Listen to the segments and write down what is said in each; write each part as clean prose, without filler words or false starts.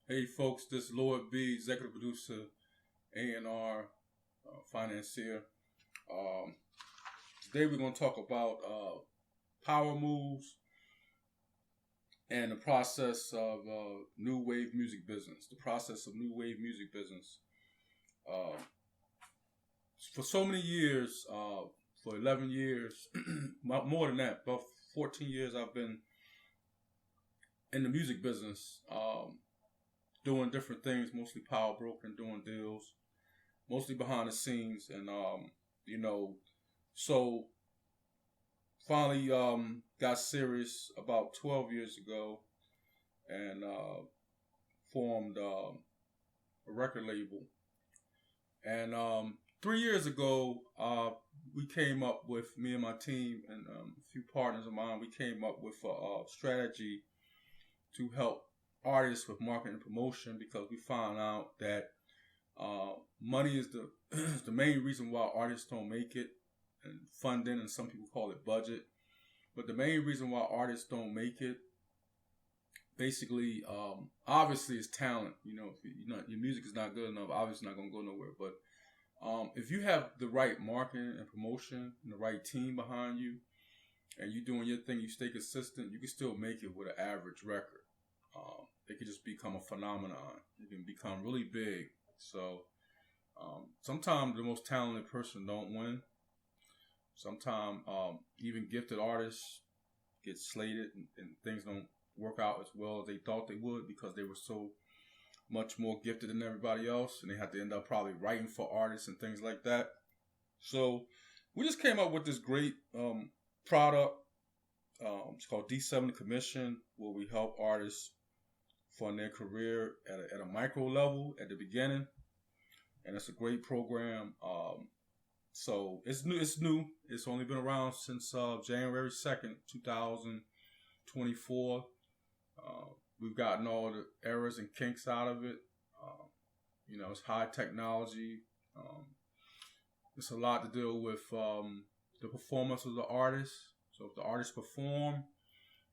Hey folks, this is Lord B, executive producer, A&R, financier. Um, Today we're going to talk about power moves and the process of new wave music business. The process of new wave music business. Uh, for so many years, for 11 years, more than that, about 14 years, I've been in the music business. Doing different things, mostly power brokering, doing deals, mostly behind the scenes, and so finally got serious about 12 years ago, and formed a record label. And 3 years ago, we came up with, me and my team and a few partners of mine, we came up with a strategy to help artists with marketing and promotion, because we found out that money is the the main reason why artists don't make it, and funding, and some people call it budget. But the main reason why artists don't make it, basically, obviously, is talent. If your music is not good enough, obviously not gonna go nowhere. But if you have the right marketing and promotion and the right team behind you, and you're doing your thing, you stay consistent, you can still make it with an average record. It could just become a phenomenon. It can become really big. So sometimes the most talented person don't win. Sometimes even gifted artists get slated, and things don't work out as well as they thought they would, because they were so much more gifted than everybody else, and they have to end up probably writing for artists and things like that. So we just came up with this great product. It's called D7TheCommission, where we help artists fund their career at a micro level at the beginning, and it's a great program. So it's new. It's only been around since January 2nd, 2024. We've gotten all the errors and kinks out of it. It's high technology. It's a lot to deal with the performance of the artist. So if the artists perform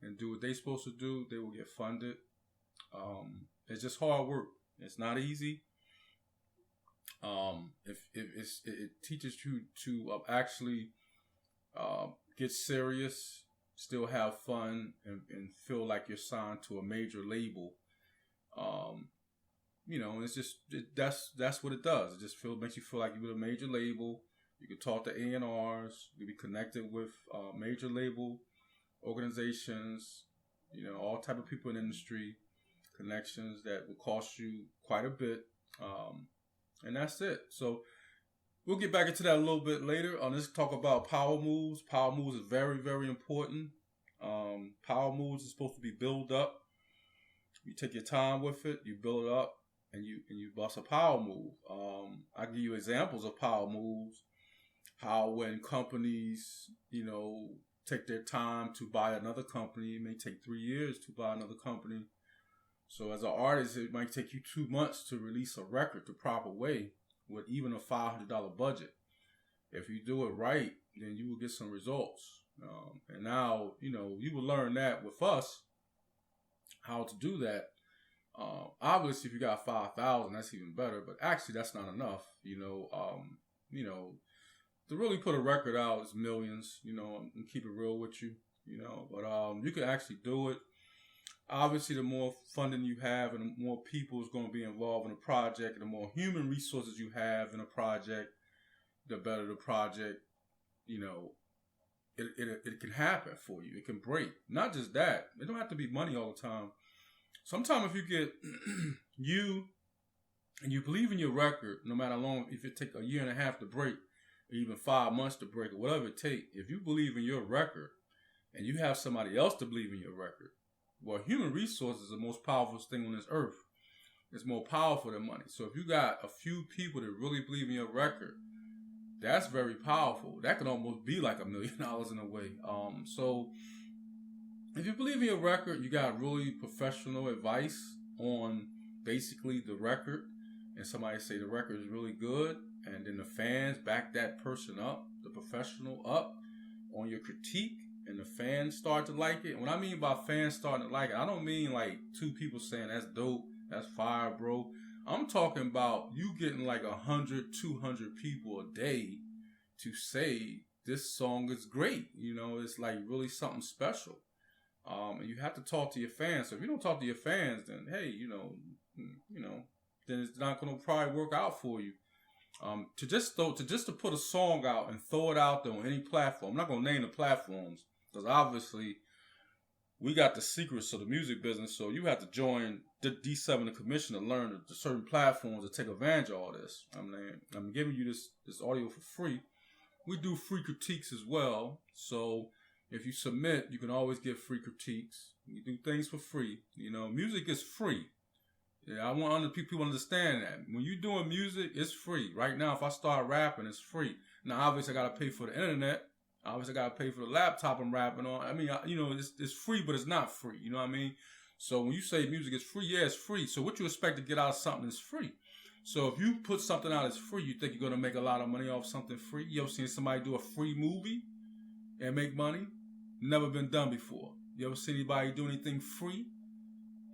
and do what they're supposed to do, they will get funded. It's just hard work. It's not easy. It teaches you to actually get serious, still have fun, and feel like you're signed to a major label. It's just that's what it does. It just makes you feel like you're with a major label. You can talk to A&Rs. You can be connected with major label organizations. All type of people in the industry, connections that will cost you quite a bit. And that's it. So we'll get back into that a little bit later. Let's talk about power moves. Power moves is very, very important. Power moves is supposed to be built up. You take your time with it, you build it up, and you bust a power move. I give you examples of power moves. How when companies, take their time to buy another company, it may take 3 years to buy another company. So as an artist, it might take you 2 months to release a record the proper way with even a $500 budget. If you do it right, then you will get some results. And now, you will learn that with us, how to do that. Obviously, if you got 5,000, that's even better. But actually, that's not enough. To really put a record out is millions. And keep it real with you. But you can actually do it. Obviously, the more funding you have and the more people is going to be involved in a project, and the more human resources you have in a project, the better the project, it can happen for you. It can break. Not just that. It don't have to be money all the time. Sometimes if you get you and you believe in your record, no matter how long, if it take a year and a half to break, or even 5 months to break, or whatever it take, if you believe in your record and you have somebody else to believe in your record, well, human resources is the most powerful thing on this earth. It's more powerful than money. So if you got a few people that really believe in your record, that's very powerful. That could almost be like $1 million in a way. So if you believe in your record, you got really professional advice on basically the record, and somebody say the record is really good, and then the fans back that person up, the professional up on your critique, and the fans start to like it. And what I mean by fans starting to like it, I don't mean like 2 people saying that's dope, That's fire, bro. I'm talking about you getting like 100, 200 people a day to say this song is great. It's like really something special. And you have to talk to your fans. So if you don't talk to your fans, then hey, then it's not going to probably work out for you. To put a song out and throw it out there on any platform. I'm not going to name the platforms because obviously we got the secrets of the music business. So you have to join the D7TheCommission to learn the certain platforms to take advantage of all this. I'm giving you this audio for free. We do free critiques as well. So if you submit, you can always get free critiques. We do things for free. Music is free. Yeah, I want other people to understand that. When you're doing music, it's free. Right now, if I start rapping, it's free. Now, obviously, I got to pay for the internet. Obviously, I got to pay for the laptop I'm rapping on. It's free, but it's not free. You know what I mean? So when you say music is free, yeah, it's free. So what you expect to get out of something is free. So if you put something out as free, you think you're going to make a lot of money off something free? You ever seen somebody do a free movie and make money? Never been done before. You ever seen anybody do anything free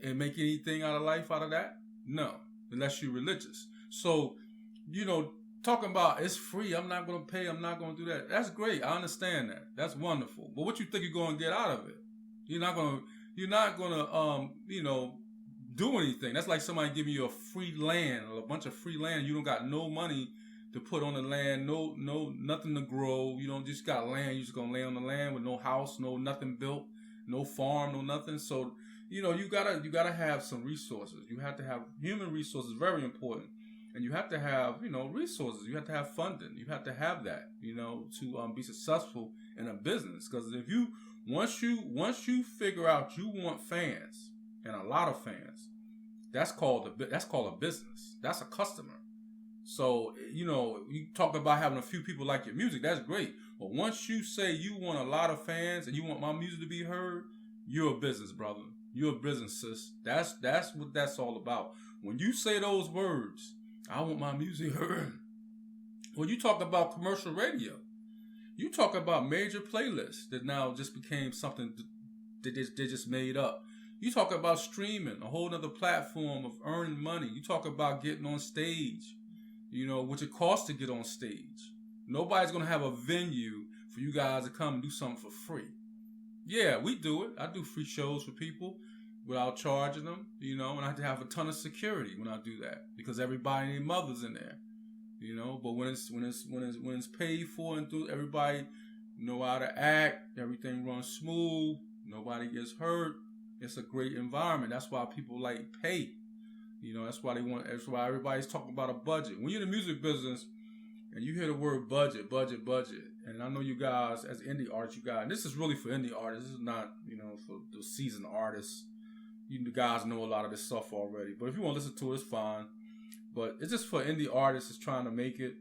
and make anything out of life out of that? No, unless you're religious. So, talking about it's free, I'm not going to pay, I'm not going to do that. That's great. I understand that. That's wonderful. But what you think you're going to get out of it? You're not going to do anything. That's like somebody giving you a free land or a bunch of free land. You don't got no money to put on the land, no, nothing to grow. You don't just got land. You just going to lay on the land with no house, no nothing built, no farm, no nothing. So, you gotta have some resources. You have to have human resources, very important. And you have to have, resources. You have to have funding. You have to have that, to be successful in a business. Because if once you figure out you want fans and a lot of fans, that's called a business. That's a customer. So, you talk about having a few people like your music, that's great. But once you say you want a lot of fans and you want my music to be heard, you're a business, brother. You're a business, sis. That's what that's all about. When you say those words, I want my music heard. When you talk about commercial radio, you talk about major playlists that now just became something that they just made up. You talk about streaming, a whole other platform of earning money. You talk about getting on stage, which it costs to get on stage. Nobody's going to have a venue for you guys to come and do something for free. Yeah, we do it. I do free shows for people without charging them, and I have to have a ton of security when I do that because everybody and their mother's in there, But when it's paid for and through, everybody know how to act. Everything runs smooth. Nobody gets hurt. It's a great environment. That's why people like pay. That's why everybody's talking about a budget. When you're in the music business and you hear the word budget, and I know you guys as indie artists, and this is really for indie artists. This is not, for the seasoned artists. You guys know a lot of this stuff already. But if you want to listen to it, it's fine. But it's just for indie artists that's trying to make it,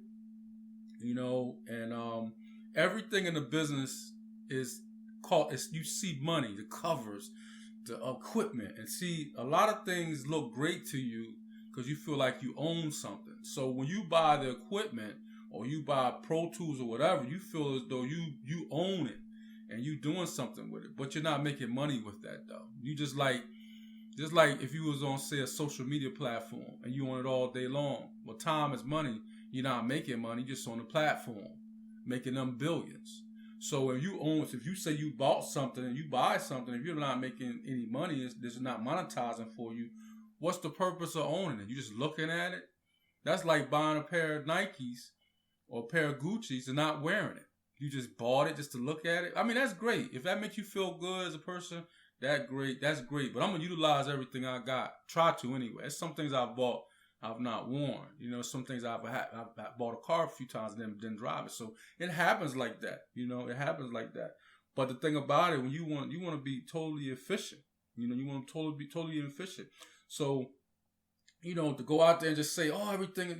and everything in the business is called, you see money, the covers, the equipment, and see a lot of things look great to you because you feel like you own something. So when you buy the equipment or you buy Pro Tools or whatever, you feel as though you own it and you doing something with it, but you're not making money with that though. You just like if you was on, say, a social media platform and you on it all day long. Well, time is money. You're not making money, you're just on the platform, making them billions. So if you say you bought something and you buy something, if you're not making any money, it's not monetizing for you, what's the purpose of owning it? You're just looking at it? That's like buying a pair of Nikes or a pair of Gucci's and not wearing it. You just bought it just to look at it. I mean, that's great. If that makes you feel good as a person, that's great. But I'm going to utilize everything I got. Try to anyway. There's some things I've bought I've not worn. Some things I've bought a car a few times and then didn't drive it. So it happens like that. It happens like that. But the thing about it, when you want to be totally efficient. You want to be totally efficient. So, to go out there and just say, oh, everything,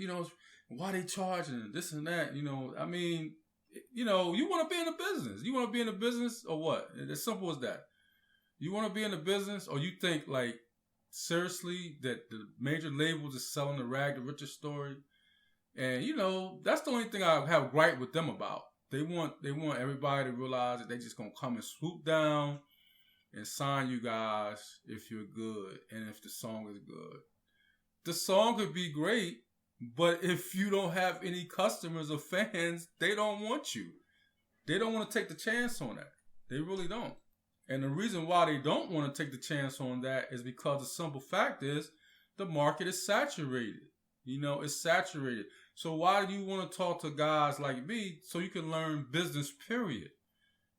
why they charging this and that, I mean, you want to be in a business. You want to be in a business or what? It's as simple as that. You want to be in a business or you think like, seriously, that the major labels is selling the Rag the Richer story? And, that's the only thing I have gripe with them about. They want everybody to realize that they just going to come and swoop down and sign you guys if you're good and if the song is good. the song could be great, but if you don't have any customers or fans, they don't want you. They don't want to take the chance on that. They really don't. And the reason why they don't want to take the chance on that is because the simple fact is the market is saturated. It's saturated. So why do you want to talk to guys like me so you can learn business, period?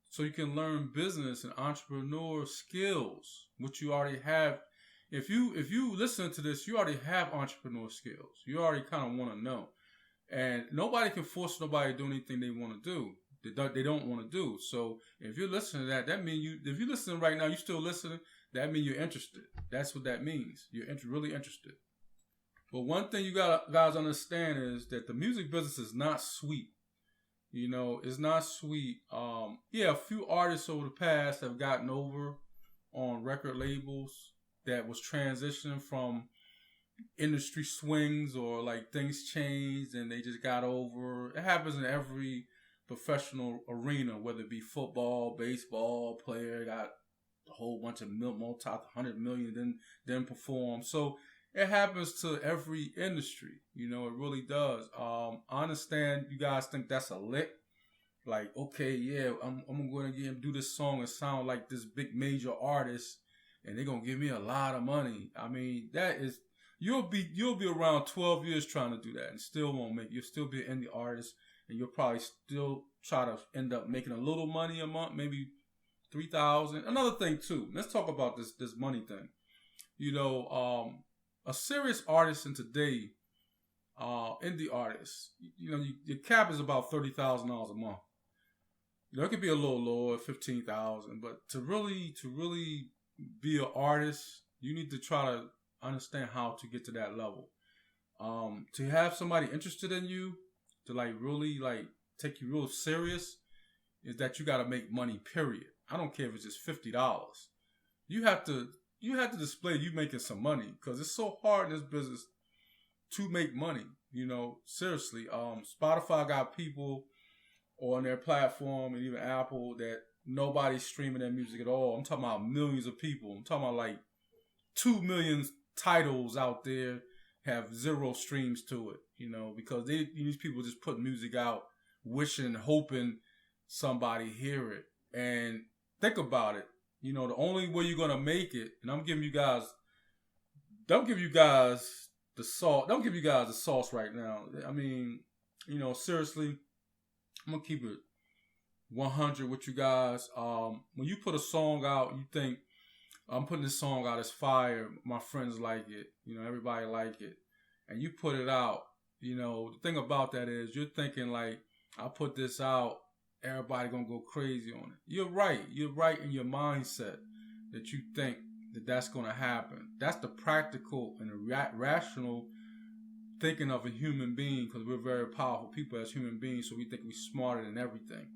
So you can learn business and entrepreneur skills, which you already have. If you listen to this, you already have entrepreneur skills. You already kind of want to know. And nobody can force nobody to do anything they want to do. They don't want to do. So if you're listening to that means if you're listening right now, you're still listening, that means you're interested. That's what that means. You're really interested. But one thing you guys understand is that the music business is not sweet. It's not sweet. A few artists over the past have gotten over on record labels that was transitioning from industry swings or like things changed and they just got over. It happens in every professional arena, whether it be football, baseball, player got a whole bunch of multi-100 million, then perform. So it happens to every industry. It really does. I understand you guys think that's a lick. Like, okay, yeah, I'm going to do this song and sound like this big major artist, and they're going to give me a lot of money. I mean, that is, you'll be around 12 years trying to do that and still won't make it. You'll still be an indie artist, and you'll probably still try to end up making a little money a month, maybe $3,000. Another thing too, let's talk about this money thing. A serious artist in today, indie artists, your cap is about $30,000 a month. It could be a little lower, $15,000, but to really be an artist, you need to try to understand how to get to that level. To have somebody interested in you, to really take you real serious, is that you got to make money, period. I don't care if it's just $50. You have to display you making some money, because it's so hard in this business to make money. Seriously. Spotify got people on their platform, and even Apple, that nobody's streaming their music at all. I'm talking about millions of people. I'm talking about like 2 million titles out there have 0 streams to it, because these people just put music out, wishing and hoping somebody hear it. And think about it. The only way you're going to make it, and I'm giving you guys, don't give you guys the sauce right now. I mean, seriously, I'm going to keep it 100 with you guys. When you put a song out, you think, I'm putting this song out, it's fire, my friends like it, everybody like it, and you put it out, the thing about that is you're thinking like, I put this out, everybody gonna go crazy on it. You're right in your mindset that you think that that's gonna happen. That's the practical and the rational thinking of a human being, because we're very powerful people as human beings, so we think we're smarter than everything.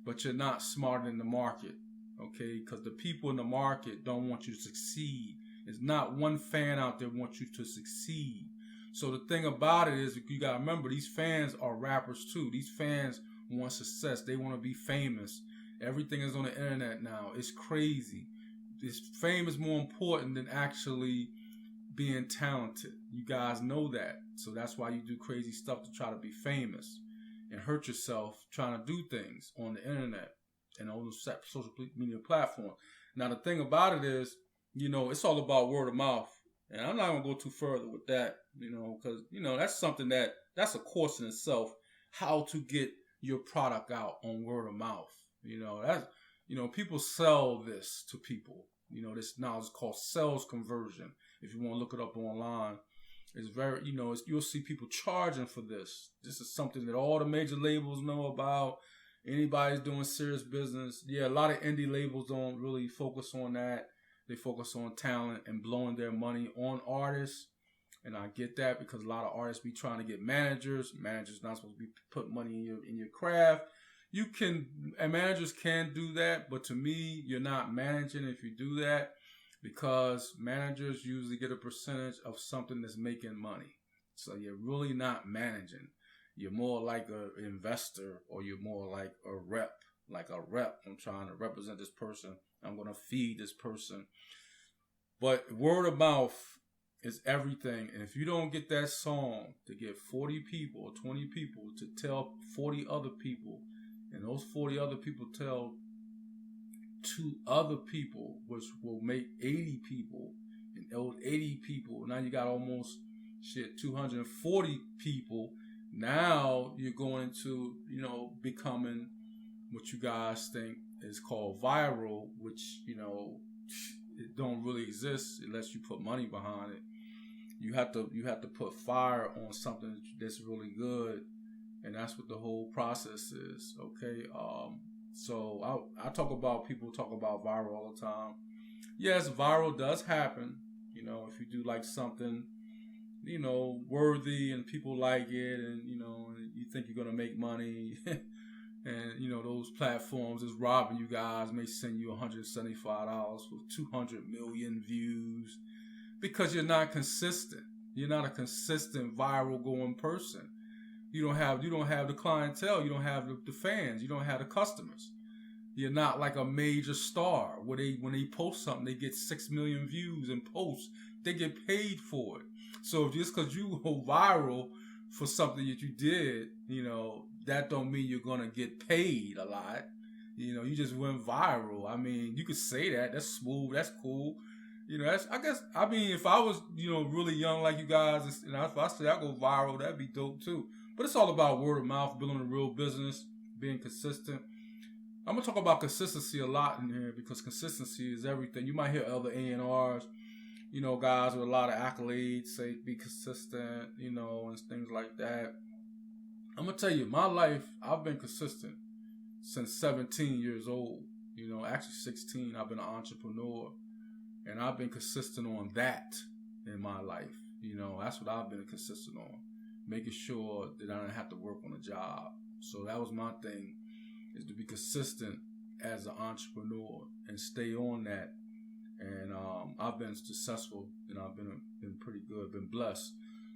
But you're not smarter than the market, okay? Because the people in the market don't want you to succeed. There's not one fan out there wants you to succeed. So the thing about it is, you gotta remember, these fans are rappers too. These fans want success. They want to be famous. Everything is on the internet now. It's crazy. Fame is more important than actually being talented. You guys know that. So that's why you do crazy stuff to try to be famous and hurt yourself trying to do things on the internet and on those social media platforms. Now, the thing about it is, it's all about word of mouth. And I'm not going to go too further with that, because, that's something that's a course in itself, how to get your product out on word of mouth. People sell this to people. This now is called sales conversion. If you want to look it up online, it's very, you'll see people charging for this. This is something that all the major labels know about. Anybody's doing serious business. Yeah, a lot of indie labels don't really focus on that. They focus on talent and blowing their money on artists. And I get that, because a lot of artists be trying to get managers. Managers not supposed to be putting money in your craft. And managers can do that, but to me, you're not managing if you do that, because managers usually get a percentage of something that's making money. So you're really not managing. You're more like an investor, or you're more like a rep. I'm trying to represent this person. I'm going to feed this person. But word of mouth is everything. And if you don't get that song to get 40 people or 20 people to tell 40 other people, and those 40 other people tell 2 other people, which will make 80 people, and those 80 people, now you got almost 240 people. Now you're going to, becoming what you guys think is called viral, which, it don't really exist unless you put money behind it. You have to put fire on something that's really good, and that's what the whole process is. Okay. So I talk about, people talk about viral all the time. Yes, viral does happen. If you do like something, worthy and people like it, and you think you're gonna make money, and those platforms is robbing you guys, may send you $175 for 200 million views, because you're not consistent. You're not a consistent viral going person. You don't have the clientele. You don't have the fans. You don't have the customers. You're not like a major star where when they post something, they get 6 million views and posts. They get paid for it. So just because you go viral for something that you did, that don't mean you're going to get paid a lot. You just went viral. I mean, you could say that. That's smooth. That's cool. If I was, really young like you guys, and if I say I go viral, that'd be dope too. But it's all about word of mouth, building a real business, being consistent. I'm going to talk about consistency a lot in here, because consistency is everything. You might hear other A&Rs, guys with a lot of accolades say be consistent, and things like that. I'm going to tell you, my life, I've been consistent since 17 years old. Actually 16, I've been an entrepreneur. And I've been consistent on that in my life. That's what I've been consistent on. Making sure that I don't have to work on a job. So that was my thing, is to be consistent as an entrepreneur and stay on that. And I've been successful, and I've been pretty good, been blessed.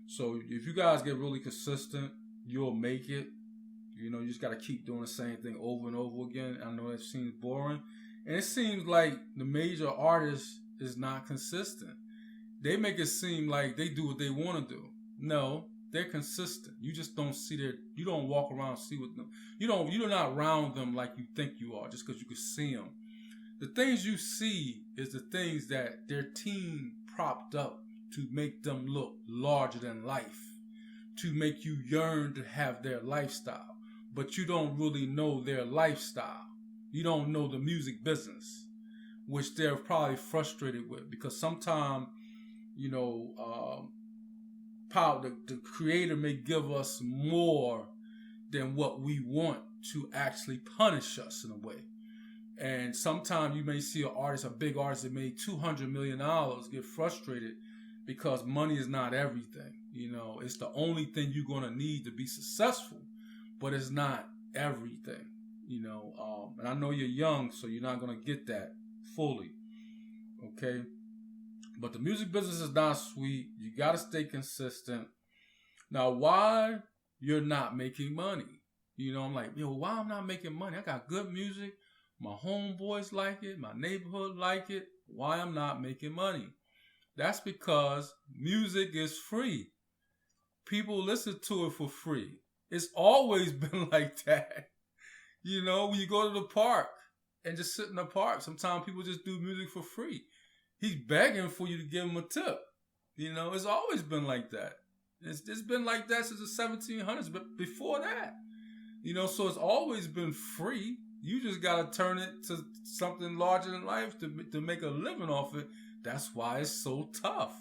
So if you guys get really consistent, you'll make it. You just got to keep doing the same thing over and over again. I know that seems boring. And it seems like the major artists is not consistent. They make it seem like they do what they want to do. No, they're consistent. You just don't see you don't walk around and see with them. You're not around them like you think you are, just because you can see them. The things you see is the things that their team propped up to make them look larger than life, to make you yearn to have their lifestyle. But you don't really know their lifestyle. You don't know the music business, which they're probably frustrated with, because sometimes, the creator may give us more than what we want to actually punish us in a way. And sometimes you may see a big artist that made $200 million get frustrated because money is not everything. It's the only thing you're going to need to be successful, but it's not everything. And I know you're young, so you're not going to get that fully. Okay? But the music business is not sweet. You got to stay consistent. Now, why you're not making money? I'm like, why I'm not making money? I got good music. My homeboys like it. My neighborhood like it. Why I'm not making money? That's because music is free. People listen to it for free. It's always been like that. When you go to the park and just sit in the park, sometimes people just do music for free. He's begging for you to give him a tip. It's always been like that. It's been like that since the 1700s, but before that. So it's always been free. You just got to turn it to something larger than life to make a living off it. That's why it's so tough.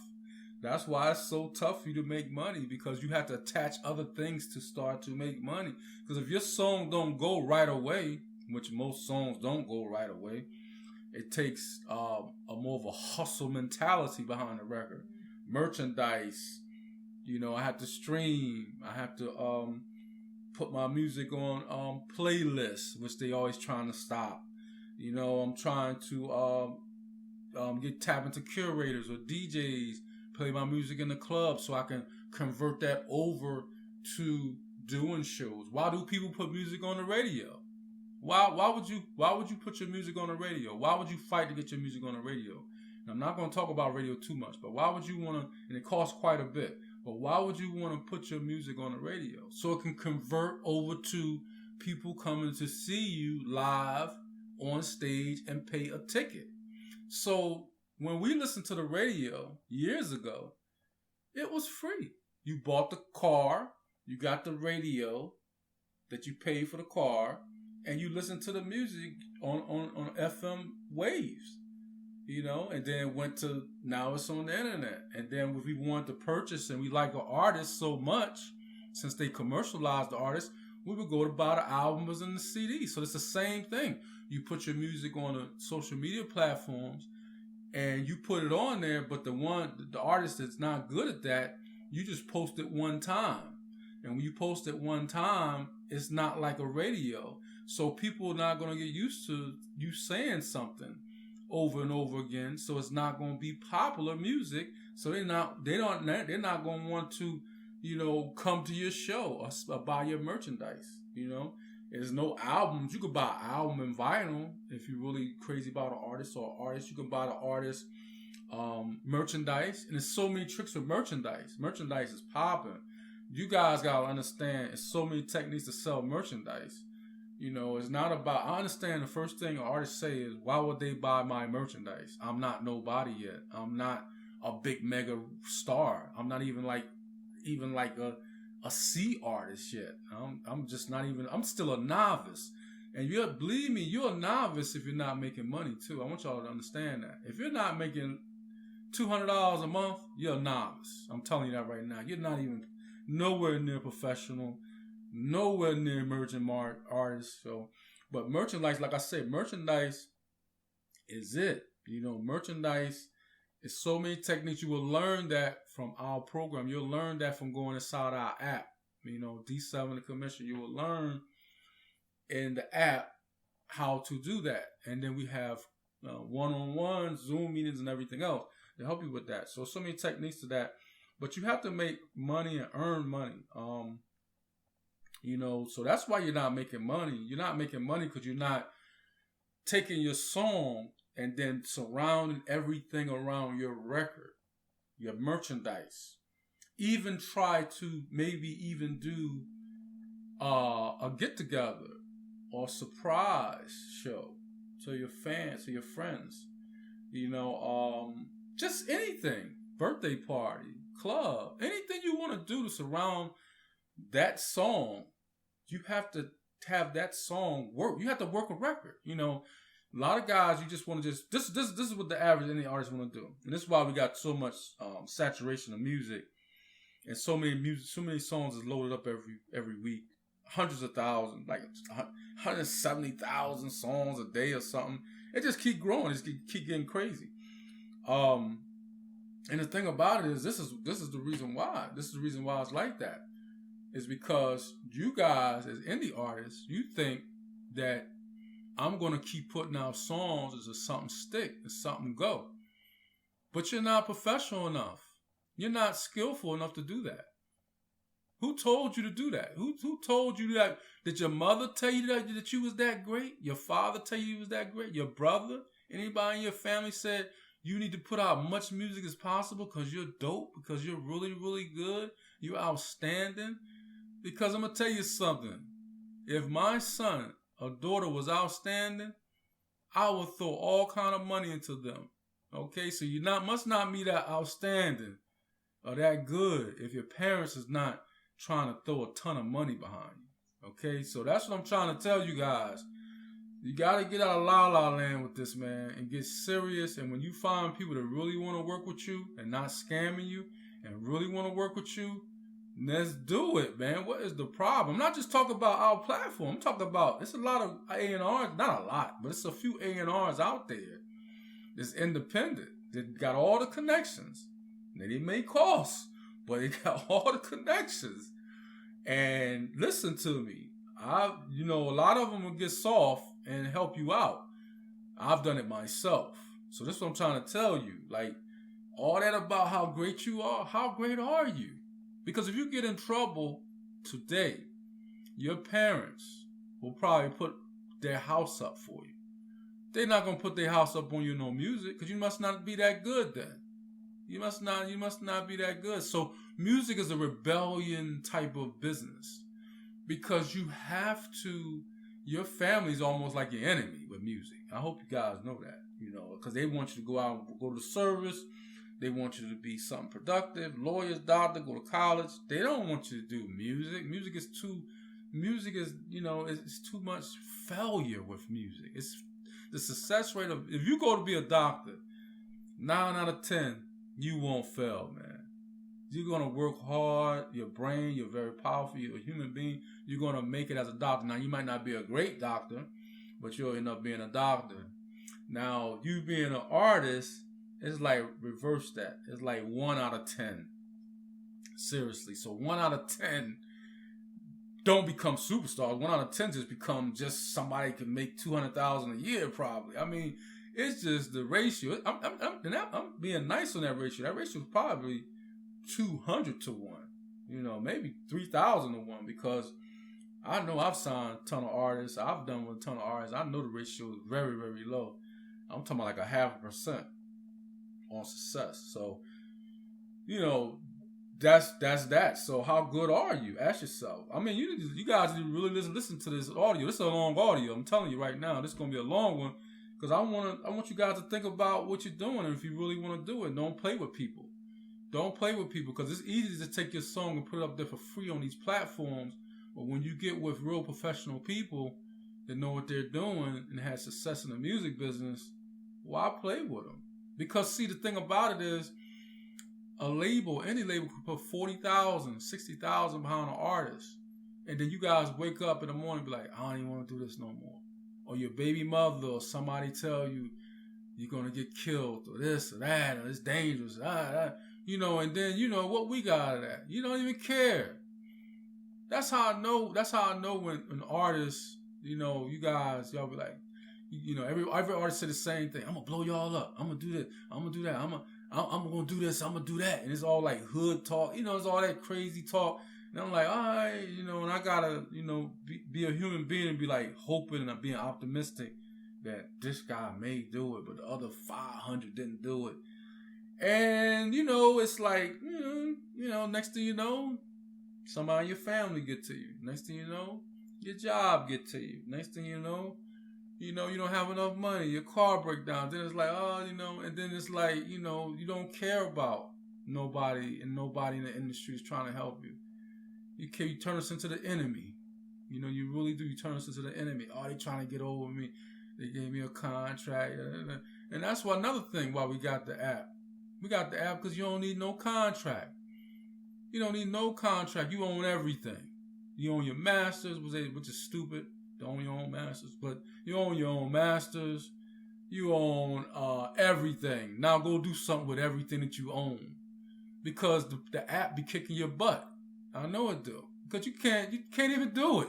That's why it's so tough for you to make money, because you have to attach other things to start to make money. Because if your song don't go right away, which most songs don't go right away, it takes a more of a hustle mentality behind the record. Merchandise, I have to stream. I have to put my music on playlists, which they always trying to stop. I'm trying to get tap into curators or DJs, play my music in the club so I can convert that over to doing shows. Why do people put music on the radio? Why would you put your music on the radio? Why would you fight to get your music on the radio? I'm not going to talk about radio too much, but why would you want to, and it costs quite a bit, but why would you want to put your music on the radio? So it can convert over to people coming to see you live on stage and pay a ticket. So when we listened to the radio years ago, it was free. You bought the car, you got the radio that you paid for the car, and you listened to the music on FM waves. You know, and then went to, now it's on the internet. And then if we want to purchase and we like an artist so much, since they commercialized the artist, we would go to buy the albums and the CD. So it's the same thing. You put your music on the social media platforms and you put it on there, but the artist that's not good at that, you just post it one time. And when you post it one time, it's not like a radio. So people are not going to get used to you saying something over and over again, so it's not going to be popular music. So they're not going to want to, you know, come to your show or buy your merchandise. You know, there's no albums. You could buy an album in vinyl if you're really crazy about an artist or an artist. You can buy the artist merchandise, and there's so many tricks with merchandise. Merchandise is popping. You guys gotta understand, there's so many techniques to sell merchandise. You know, it's not about, I understand the first thing an artist say is, why would they buy my merchandise? I'm not nobody yet. I'm not a big mega star. I'm not even like a C artist yet. I'm just not even, I'm still a novice. And believe me, you're a novice if you're not making money too. I want y'all to understand that. If you're not making $200 a month, you're a novice. I'm telling you that right now. You're not even nowhere near professional. Nowhere near emerging artists. So, but merchandise, like I said, merchandise is it. You know, merchandise is so many techniques. You will learn that from our program. You'll learn that from going inside our app. You know, D7TheCommission. You will learn in the app how to do that. And then we have one-on-one Zoom meetings and everything else to help you with that. So many techniques to that. But you have to make money and earn money. You know, so that's why you're not making money. You're not making money because you're not taking your song and then surrounding everything around your record, your merchandise. Even try to maybe even do a get-together or surprise show to your fans, to your friends. You know, just anything. Birthday party, club, anything you want to do to surround that song. You have to have that song work. You have to work a record. You know, a lot of guys, you just want to this is what the average any artist want to do. And this is why we got so much saturation of music, and so many songs is loaded up every week. Hundreds of thousands, like 170,000 songs a day or something. It just keep growing. It keep getting crazy. And the thing about it is, this is the reason why. This is the reason why it's like that. Is because you guys, as indie artists, you think that I'm going to keep putting out songs as something stick, as something go. But you're not professional enough. You're not skillful enough to do that. Who told you to do that? Who told you that? Did your mother tell you that you was that great? Your father tell you was that great? Your brother? Anybody in your family said you need to put out much music as possible because you're dope, because you're really, really good, you're outstanding? Because I'm going to tell you something. If my son or daughter was outstanding, I would throw all kind of money into them. Okay, so you must not be that outstanding or that good if your parents is not trying to throw a ton of money behind you. Okay, so that's what I'm trying to tell you guys. You got to get out of la-la land with this, man, and get serious. And when you find people that really want to work with you and not scamming you and really want to work with you, let's do it, man. What is the problem? I'm not just talking about our platform. I'm talking about, it's a lot of A&Rs, not a lot, but it's a few A&Rs out there that's independent. They got all the connections. They may cost, but they got all the connections. And listen to me. A lot of them will get soft and help you out. I've done it myself. So this is what I'm trying to tell you. Like, all that about how great you are, how great are you? Because if you get in trouble today, your parents will probably put their house up for you. they're not gonna put their house up on you no music, because you must not be that good then. You must not be that good. So music is a rebellion type of business, because you have to, your family's almost like your enemy with music. I hope you guys know that, because they want you to go out and go to the service. They want you to be something productive, lawyers, doctor, go to college. They don't want you to do music. Music is, it's too much failure with music. It's the success rate of, if you go to be a doctor, 9 out of 10, you won't fail, man. You're going to work hard. Your brain, you're very powerful. You're a human being. You're going to make it as a doctor. Now, you might not be a great doctor, but you'll end up being a doctor. Now, you being an artist, it's like reverse that. It's like 1 out of 10. Seriously. So 1 out of 10 don't become superstars. 1 out of 10 just become just somebody can make $200,000 a year probably. I mean, it's just the ratio. I'm being nice on that ratio. That ratio is probably 200 to 1. Maybe 3,000 to 1, because I know I've signed a ton of artists. I've done with a ton of artists. I know the ratio is very, very low. I'm talking about like 0.5% on success. So, that's that. So how good are you? Ask yourself. I mean, you guys need to really listen to this audio. This is a long audio. I'm telling you right now, this is gonna be a long one, because I want you guys to think about what you're doing, and if you really want to do it, don't play with people. Don't play with people, because it's easy to take your song and put it up there for free on these platforms. But when you get with real professional people that know what they're doing and have success in the music business, why play with them? Because, see, the thing about it is, a label, any label could put 40,000, 60,000 behind an artist. And then you guys wake up in the morning and be like, I don't even want to do this no more. Or your baby mother or somebody tell you you're going to get killed or this or that, or it's dangerous. And then, what we got out of that. You don't even care. That's how I know when an artist, you guys, y'all be like, every artist say the same thing. I'm going to blow y'all up. I'm going to do this. I'm going to do that. I'm going to do this. I'm going to do that. And it's all like hood talk. It's all that crazy talk. And I'm like, all right, and I got to, be a human being and be like hoping and being optimistic that this guy may do it, but the other 500 didn't do it. And, it's like, next thing you know, somebody in your family get to you. Next thing you know, your job get to you. Next thing you know, you don't have enough money. Your car break down. Then it's like, and then it's like, you don't care about nobody, and nobody in the industry is trying to help you. You turn us into the enemy. You really do. You turn us into the enemy. Oh, they trying to get over me. They gave me a contract. And that's another thing why we got the app. We got the app because you don't need no contract. You don't need no contract. You own everything. You own your masters, which is stupid. You own your own masters. But you own your own masters. You own everything. Now go do something with everything that you own. Because the app be kicking your butt. I know it do. Because you can't even do it.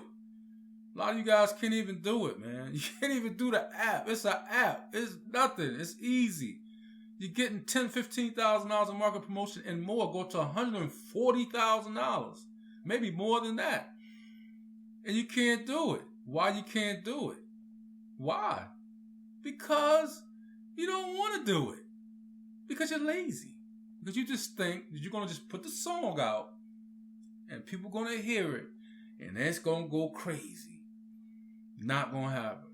A lot of you guys can't even do it, man. You can't even do the app. It's an app. It's nothing. It's easy. You're getting $10,000, $15,000 in market promotion and more. Go to $140,000. Maybe more than that. And you can't do it. Why you can't do it? Why? Because you don't want to do it. Because you're lazy. Because you just think that you're going to just put the song out and people are going to hear it and it's going to go crazy. Not going to happen.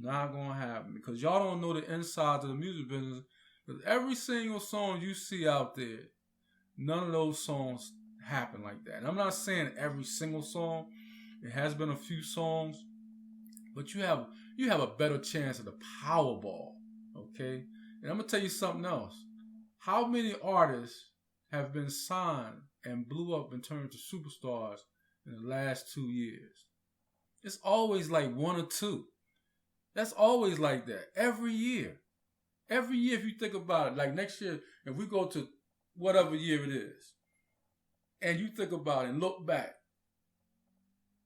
Not going to happen. Because y'all don't know the insides of the music business. Because every single song you see out there, none of those songs happen like that. And I'm not saying every single song. It has been a few songs. But you have a better chance of the Powerball. Okay? And I'm going to tell you something else. How many artists have been signed and blew up and turned to superstars in the last 2 years? It's always like 1 or 2. That's always like that. Every year. Every year, if you think about it, like next year, if we go to whatever year it is, and you think about it and look back,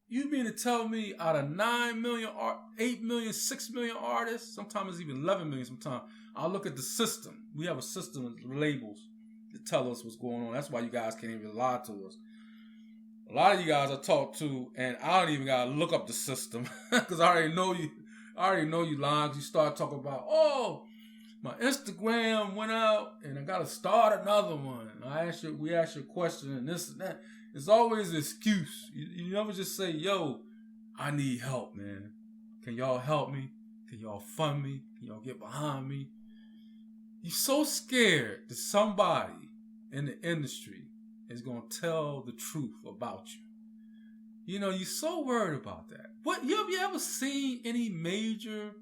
you mean to tell me out of 9 million, 8 million, 6 million artists, sometimes it's even 11 million sometimes, I'll look at the system. We have a system of labels that tell us what's going on. That's why you guys can't even lie to us. A lot of you guys I talk to, and I don't even gotta look up the system because I already I already know you lying because you start talking about, oh, my Instagram went out and I got to start another one. We ask you a question and this and that. It's always an excuse. You never just say, yo, I need help, man. Can y'all help me? Can y'all fund me? Can y'all get behind me? You're so scared that somebody in the industry is going to tell the truth about you. You're so worried about that. Have you ever seen any major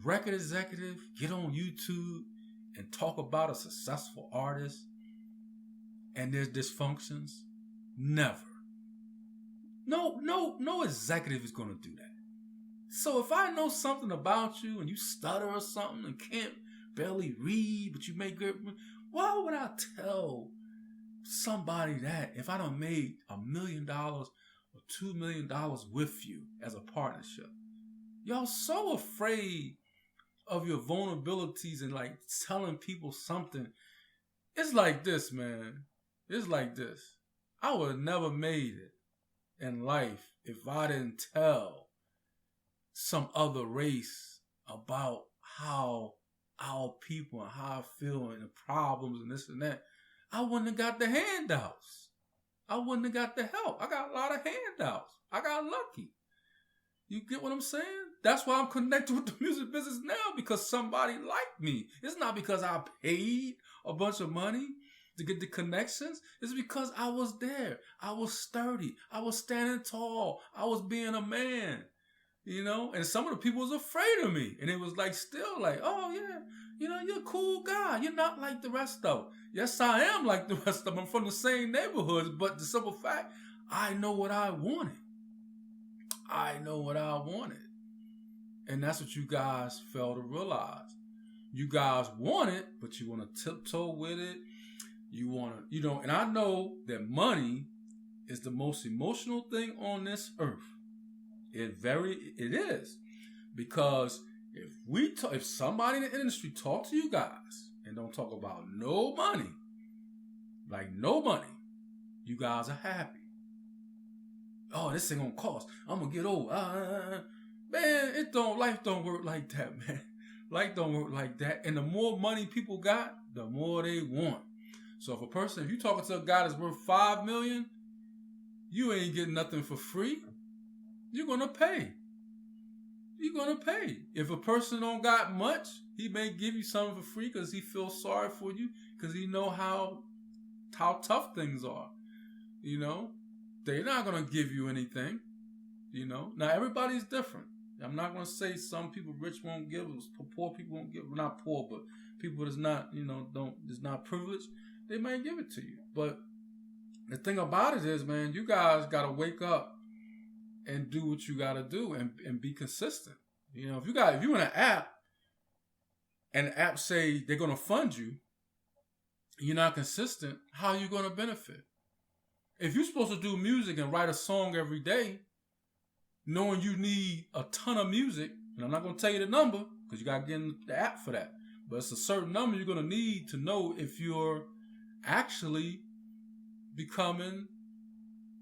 record executive get on YouTube and talk about a successful artist and there's dysfunctions? Never. No executive is going to do that. So if I know something about you and you stutter or something and can't barely read, but you make good, why would I tell somebody that if I done made $1 million or $2 million with you as a partnership? Y'all so afraid of your vulnerabilities and like telling people something. It's like this, man. It's like this. I would have never made it in life if I didn't tell some other race about how our people and how I feel and the problems and this and that. I wouldn't have got the handouts. I wouldn't have got the help. I got a lot of handouts. I got lucky. You get what I'm saying? That's why I'm connected with the music business now, because somebody liked me. It's not because I paid a bunch of money to get the connections. It's because I was there. I was sturdy. I was standing tall. I was being a man. And some of the people was afraid of me. And it was like, still like, oh yeah, you're a cool guy. You're not like the rest of them. Yes, I am like the rest of them. I'm from the same neighborhoods, but the simple fact, I know what I wanted. And that's what you guys fail to realize. You guys want it, but you want to tiptoe with it. You want to, and I know that money is the most emotional thing on this earth. It is. Because if somebody in the industry talk to you guys and don't talk about no money, you guys are happy. Oh, this ain't gonna cost. I'm gonna get old. Man, life don't work like that, man. Life don't work like that. And the more money people got, the more they want. So if you're talking to a guy that's worth $5 million, you ain't getting nothing for free. You're gonna pay. If a person don't got much, he may give you something for free because he feels sorry for you, because he know how tough things are. They're not gonna give you anything. Now everybody's different. I'm not gonna say some people rich won't give, poor people won't give. Well, not poor, but people that's not, that's not privileged, they might give it to you. But the thing about it is, man, you guys gotta wake up and do what you gotta do and be consistent. If you're in an app and the app say they're gonna fund you, you're not consistent, how are you gonna benefit? If you're supposed to do music and write a song every day, knowing you need a ton of music, and I'm not gonna tell you the number because you gotta get in the app for that, but it's a certain number you're gonna need to know if you're actually becoming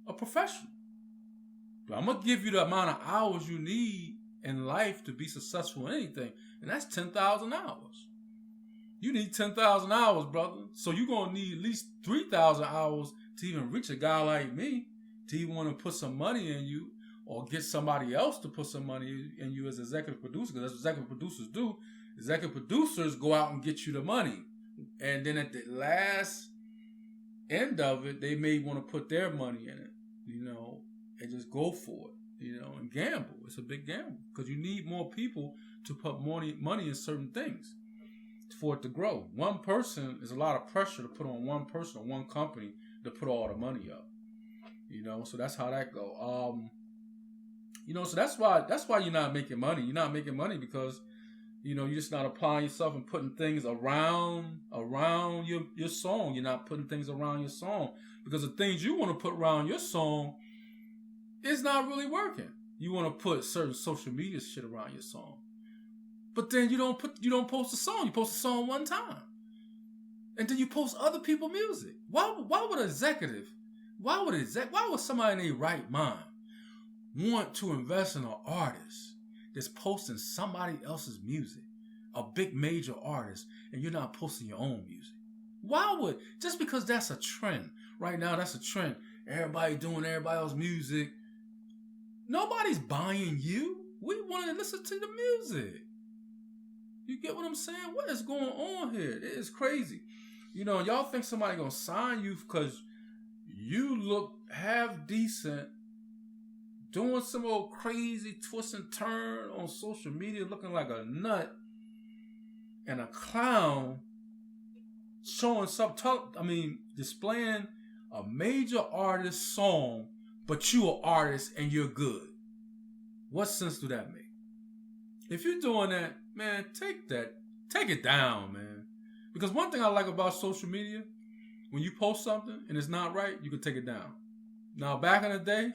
a professional. But I'm gonna give you the amount of hours you need in life to be successful in anything, and that's 10,000 hours. You need 10,000 hours, brother. So you're gonna need at least 3,000 hours to even reach a guy like me, to even want to put some money in you, or get somebody else to put some money in you as executive producer, because that's what executive producers do. Executive producers go out and get you the money, and then at the last end of it, they may want to put their money in it, and just go for it, and gamble. It's a big gamble because you need more people to put money in certain things for it to grow. One person is a lot of pressure to put on one person or one company to put all the money up, so that's how that go. So that's why you're not making money. You're not making money because, you're just not applying yourself and putting things around your song. You're not putting things around your song because the things you want to put around your song is not really working. You want to put certain social media shit around your song, but then you don't post a song. You post a song one time, and then you post other people's music. Why would somebody in their right mind want to invest in an artist is posting somebody else's music, a big major artist, and you're not posting your own music? Why would, just because that's a trend. Right now, that's a trend. Everybody doing everybody else's music. Nobody's buying you. We want to listen to the music. You get what I'm saying? What is going on here? It is crazy. Y'all think somebody gonna sign you because you look half decent, doing some old crazy twist and turn on social media, looking like a nut and a clown, showing displaying a major artist song, but you an artist and you're good. What sense do that make? If you're doing that, man, take it down, man. Because one thing I like about social media, when you post something and it's not right, you can take it down. Now, back in the day,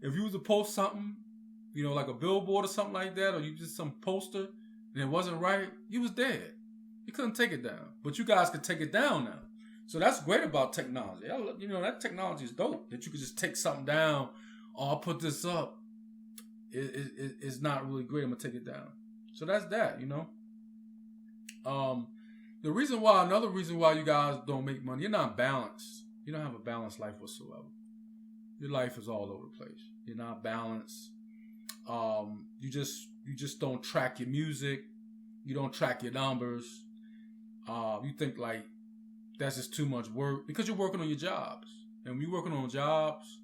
if you was to post something, like a billboard or something like that, or you just some poster and it wasn't right, you was dead. You couldn't take it down. But you guys can take it down now. So that's great about technology. That technology is dope. That you can just take something down. Oh, I'll put this up. It's not really great. I'm going to take it down. So that's that, Another reason why you guys don't make money, you're not balanced. You don't have a balanced life whatsoever. Your life is all over the place. You're not balanced. You just don't track your music. You don't track your numbers. You think like that's just too much work because you're working on your jobs. And when you're working on jobs,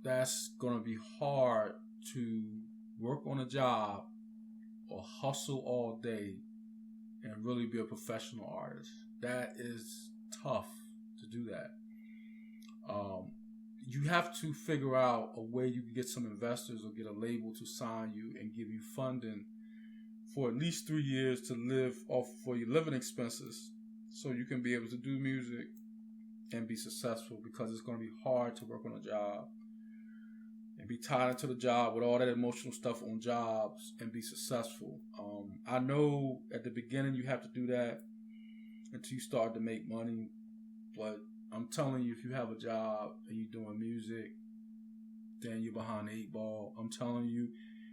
that's going to be hard to work on a job or hustle all day and really be a professional artist. That is tough to do that. You have to figure out a way you can get some investors or get a label to sign you and give you funding for at least 3 years to live off for your living expenses so you can be able to do music and be successful, because it's going to be hard to work on a job and be tied into the job with all that emotional stuff on jobs and be successful. I know at the beginning you have to do that until you start to make money, but I'm telling you, if you have a job and you're doing music, then you're behind the 8 ball. I'm telling you,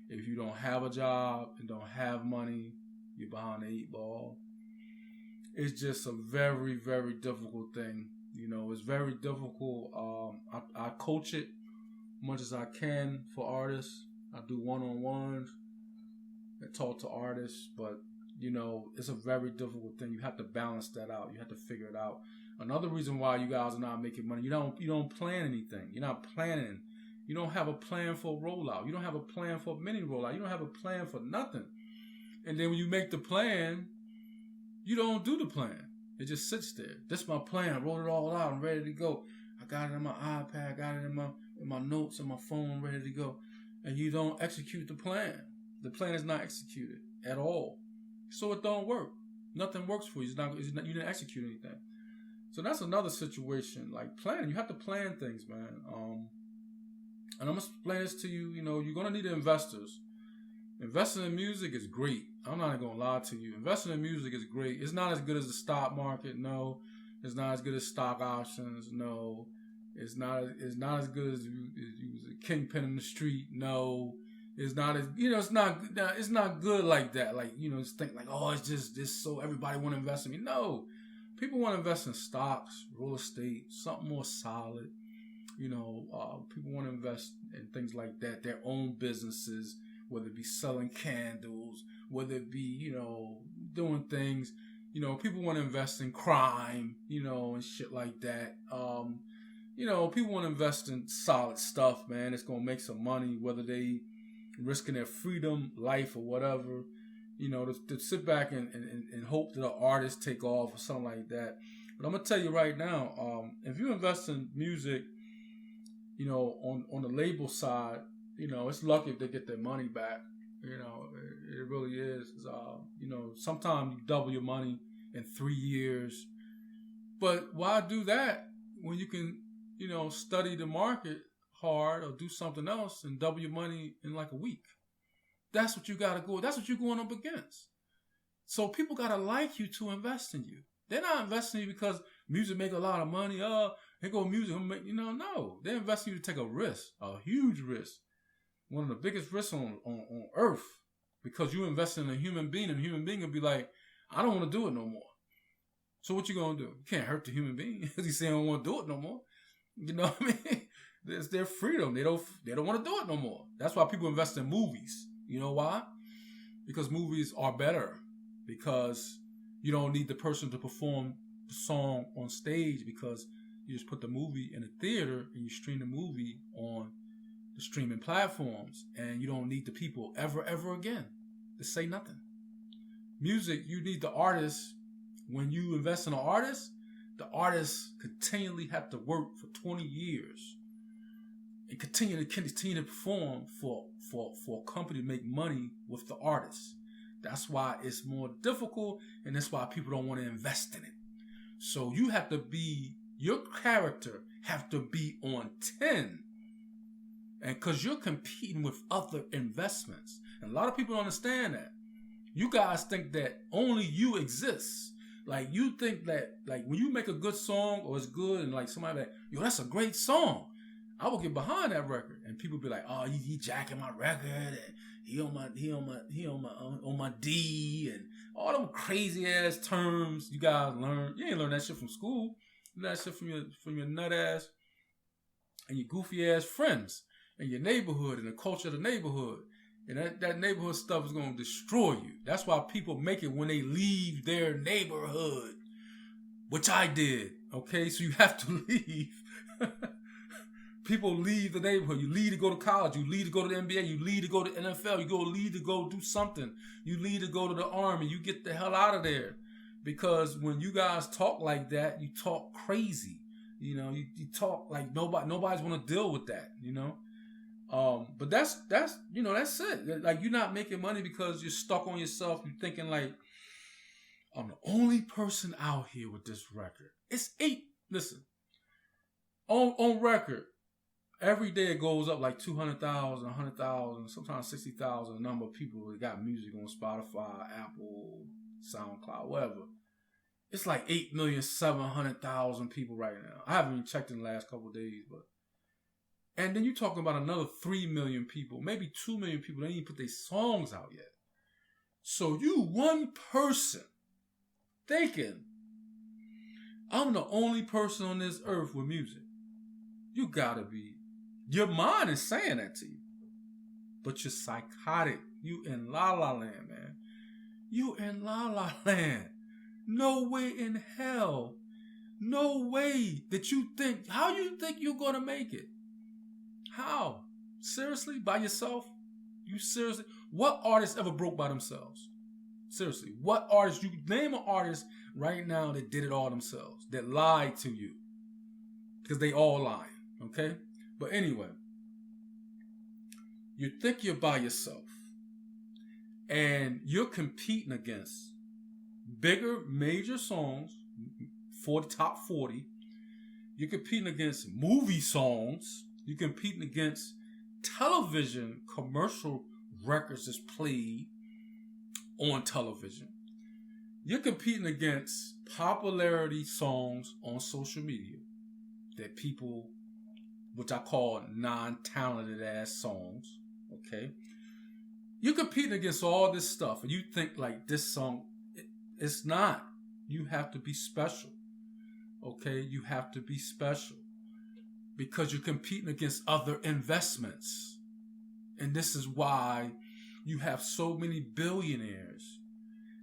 if you don't have a job and don't have money, you're behind the 8 ball. It's just a very, very difficult thing. It's very difficult. I coach it much as I can for artists. I do one-on-ones and talk to artists, but it's a very difficult thing. You have to balance that out. You have to figure it out. Another reason why you guys are not making money, you don't plan anything. You're not planning. You don't have a plan for a rollout. You don't have a plan for a mini rollout. You don't have a plan for nothing. And then when you make the plan, you don't do the plan. It just sits there. This is my plan. I wrote it all out. I'm ready to go. I got it in my iPad. I got it in my notes on my phone, ready to go. And you don't execute the plan. The plan is not executed at all. So it don't work. Nothing works for you. You didn't execute anything. So that's another situation. Like planning. You have to plan things, man. And I'm going to explain this to you. You're going to need investors. Investing in music is great. I'm not going to lie to you. Investing in music is great. It's not as good as the stock market. No. It's not as good as stock options. No. It's not as good as you was a kingpin in the street. No. It's not as, it's not good like that. Like, just think like, oh, it's just this so everybody want to invest in me. No. People want to invest in stocks, real estate, something more solid. People want to invest in things like that, their own businesses, whether it be selling candles, whether it be, doing things, people want to invest in crime, and shit like that. People want to invest in solid stuff, man. It's going to make some money, whether they risking their freedom, life, or whatever, to sit back and hope that an artist take off or something like that. But I'm going to tell you right now, if you invest in music, on the label side, it's lucky if they get their money back. It really is. Sometimes you double your money in 3 years. But why do that when you can, study the market hard or do something else and double your money in like a week? That's what you got to go. That's what you're going up against. So people got to like you to invest in you. They're not investing in you because music make a lot of money. Here go music. No. They're investing in you to take a risk, a huge risk. one of the biggest risks on earth, because you invest in a human being, and a human being will be like, I don't want to do it no more. So what you gonna do? You can't hurt the human being. He say I don't want to do it no more. You know what I mean? It's their freedom. They don't want to do it no more. That's why people invest in movies. You know why? Because movies are better. Because you don't need the person to perform the song on stage, because you just put the movie in a theater and you stream the movie on the streaming platforms, and you don't need the people ever again to say nothing. Music, you need the artist. When you invest in an artist, the artist continually have to work for 20 years and continue to perform for a company to make money with the artist. That's why it's more difficult, and that's why people don't want to invest in it. So you have to be, your character have to be on 10. And because you're competing with other investments. And a lot of people don't understand that. You guys think that only you exist. Like, you think that, like, when you make a good song or it's good, and like somebody like, yo, that's a great song, I will get behind that record. And people be like, oh, he jacking my record, and he on my D, and all them crazy ass terms you guys learn. You ain't learn that shit from school. You learn that shit from your nut ass and your goofy ass friends and your neighborhood and the culture of the neighborhood. And that neighborhood stuff is going to destroy you. That's why people make it when they leave their neighborhood, which I did. Okay, so you have to leave. People leave the neighborhood. You leave to go to college. You leave to go to the NBA. You leave to go to the NFL. You leave to go do something. You leave to go to the army. You get the hell out of there. Because when you guys talk like that, you talk crazy. You know, you talk like nobody's want to deal with that, you know. But that's you know, that's it. Like, you're not making money because you're stuck on yourself. You're thinking like, I'm the only person out here with this record. It's 8. Listen, on record, every day it goes up like 200,000, 100,000, sometimes 60,000. The number of people that got music on Spotify, Apple, SoundCloud, whatever. It's like 8,700,000 people right now. I haven't even checked in the last couple of days, but. And then you're talking about another 3 million people, maybe 2 million people that ain't even put their songs out yet. So you one person thinking, I'm the only person on this earth with music. You gotta be. Your mind is saying that to you. But you're psychotic. You in La La Land, man. You in La La Land. No way in hell. No way that you think, how you think you're gonna make it? How? Seriously? By yourself? You seriously? What artist ever broke by themselves? Seriously. What artist? You name an artist right now that did it all themselves. That lied to you. Because they all lying. Okay? But anyway. You think you're by yourself. And you're competing against bigger, major songs for the top 40. You're competing against movie songs. You're competing against television commercial records that's played on television. You're competing against popularity songs on social media that people, which I call non-talented ass songs, okay? You're competing against all this stuff, and you think like this song, it's not. You have to be special, okay? You have to be special. Because you're competing against other investments. And this is why you have so many billionaires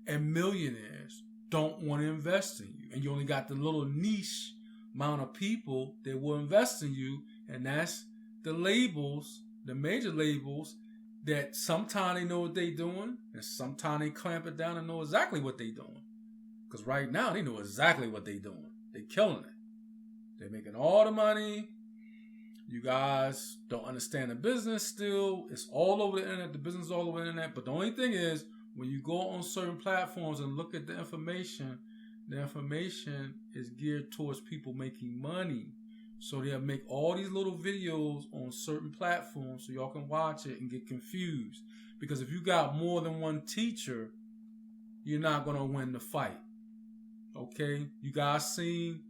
and millionaires don't want to invest in you. And you only got the little niche amount of people that will invest in you. And that's the labels, the major labels, that sometimes they know what they're doing. And sometimes they clamp it down and know exactly what they're doing. Because right now they know exactly what they're doing. They're killing it. They're making all the money. You guys don't understand the business still. It's all over the internet. The business is all over the internet. But the only thing is, when you go on certain platforms and look at the information is geared towards people making money. So they'll make all these little videos on certain platforms so y'all can watch it and get confused. Because if you got more than one teacher, you're not going to win the fight. Okay? You guys seen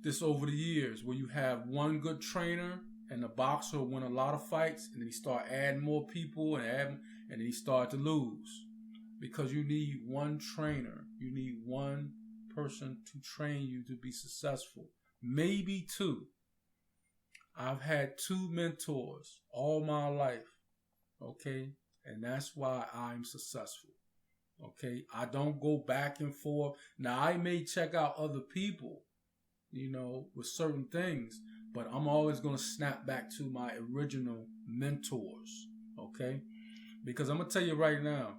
this over the years where you have one good trainer and the boxer will win a lot of fights, and then he start adding more people and then he start to lose. Because you need one trainer. You need one person to train you to be successful. Maybe two. I've had 2 mentors all my life. Okay? And that's why I'm successful. Okay? I don't go back and forth. Now, I may check out other people, with certain things, but I'm always going to snap back to my original mentors. Okay? Because I'm going to tell you right now,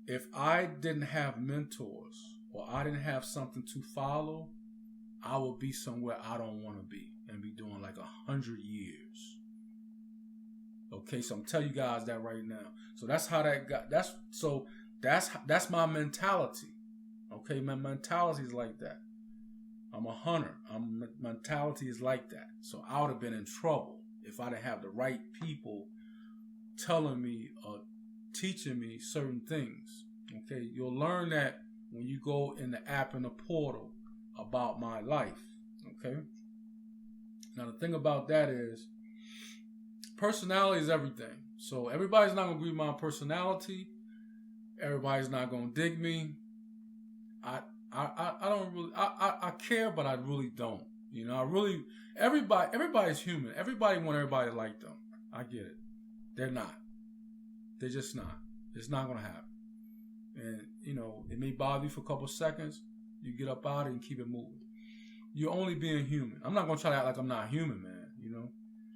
if I didn't have mentors or I didn't have something to follow, I would be somewhere I don't want to be and be doing like 100 years. Okay, so I'm telling you guys that right now. So that's how that got. That's my mentality. Okay, my mentality is like that. I'm a hunter. My mentality is like that. So I would have been in trouble if I didn't have the right people telling me or teaching me certain things. Okay, you'll learn that when you go in the app in the portal about my life. Okay. Now the thing about that is, personality is everything. So everybody's not gonna agree with my personality. Everybody's not gonna dig me. I don't really I care, but I really don't. Everybody's human. Everybody want everybody to like them. I get it. They're not. They're just not. It's not gonna happen. And it may bother you for a couple of seconds. You get up out of it and keep it moving. You're only being human. I'm not gonna try to act like I'm not human, man.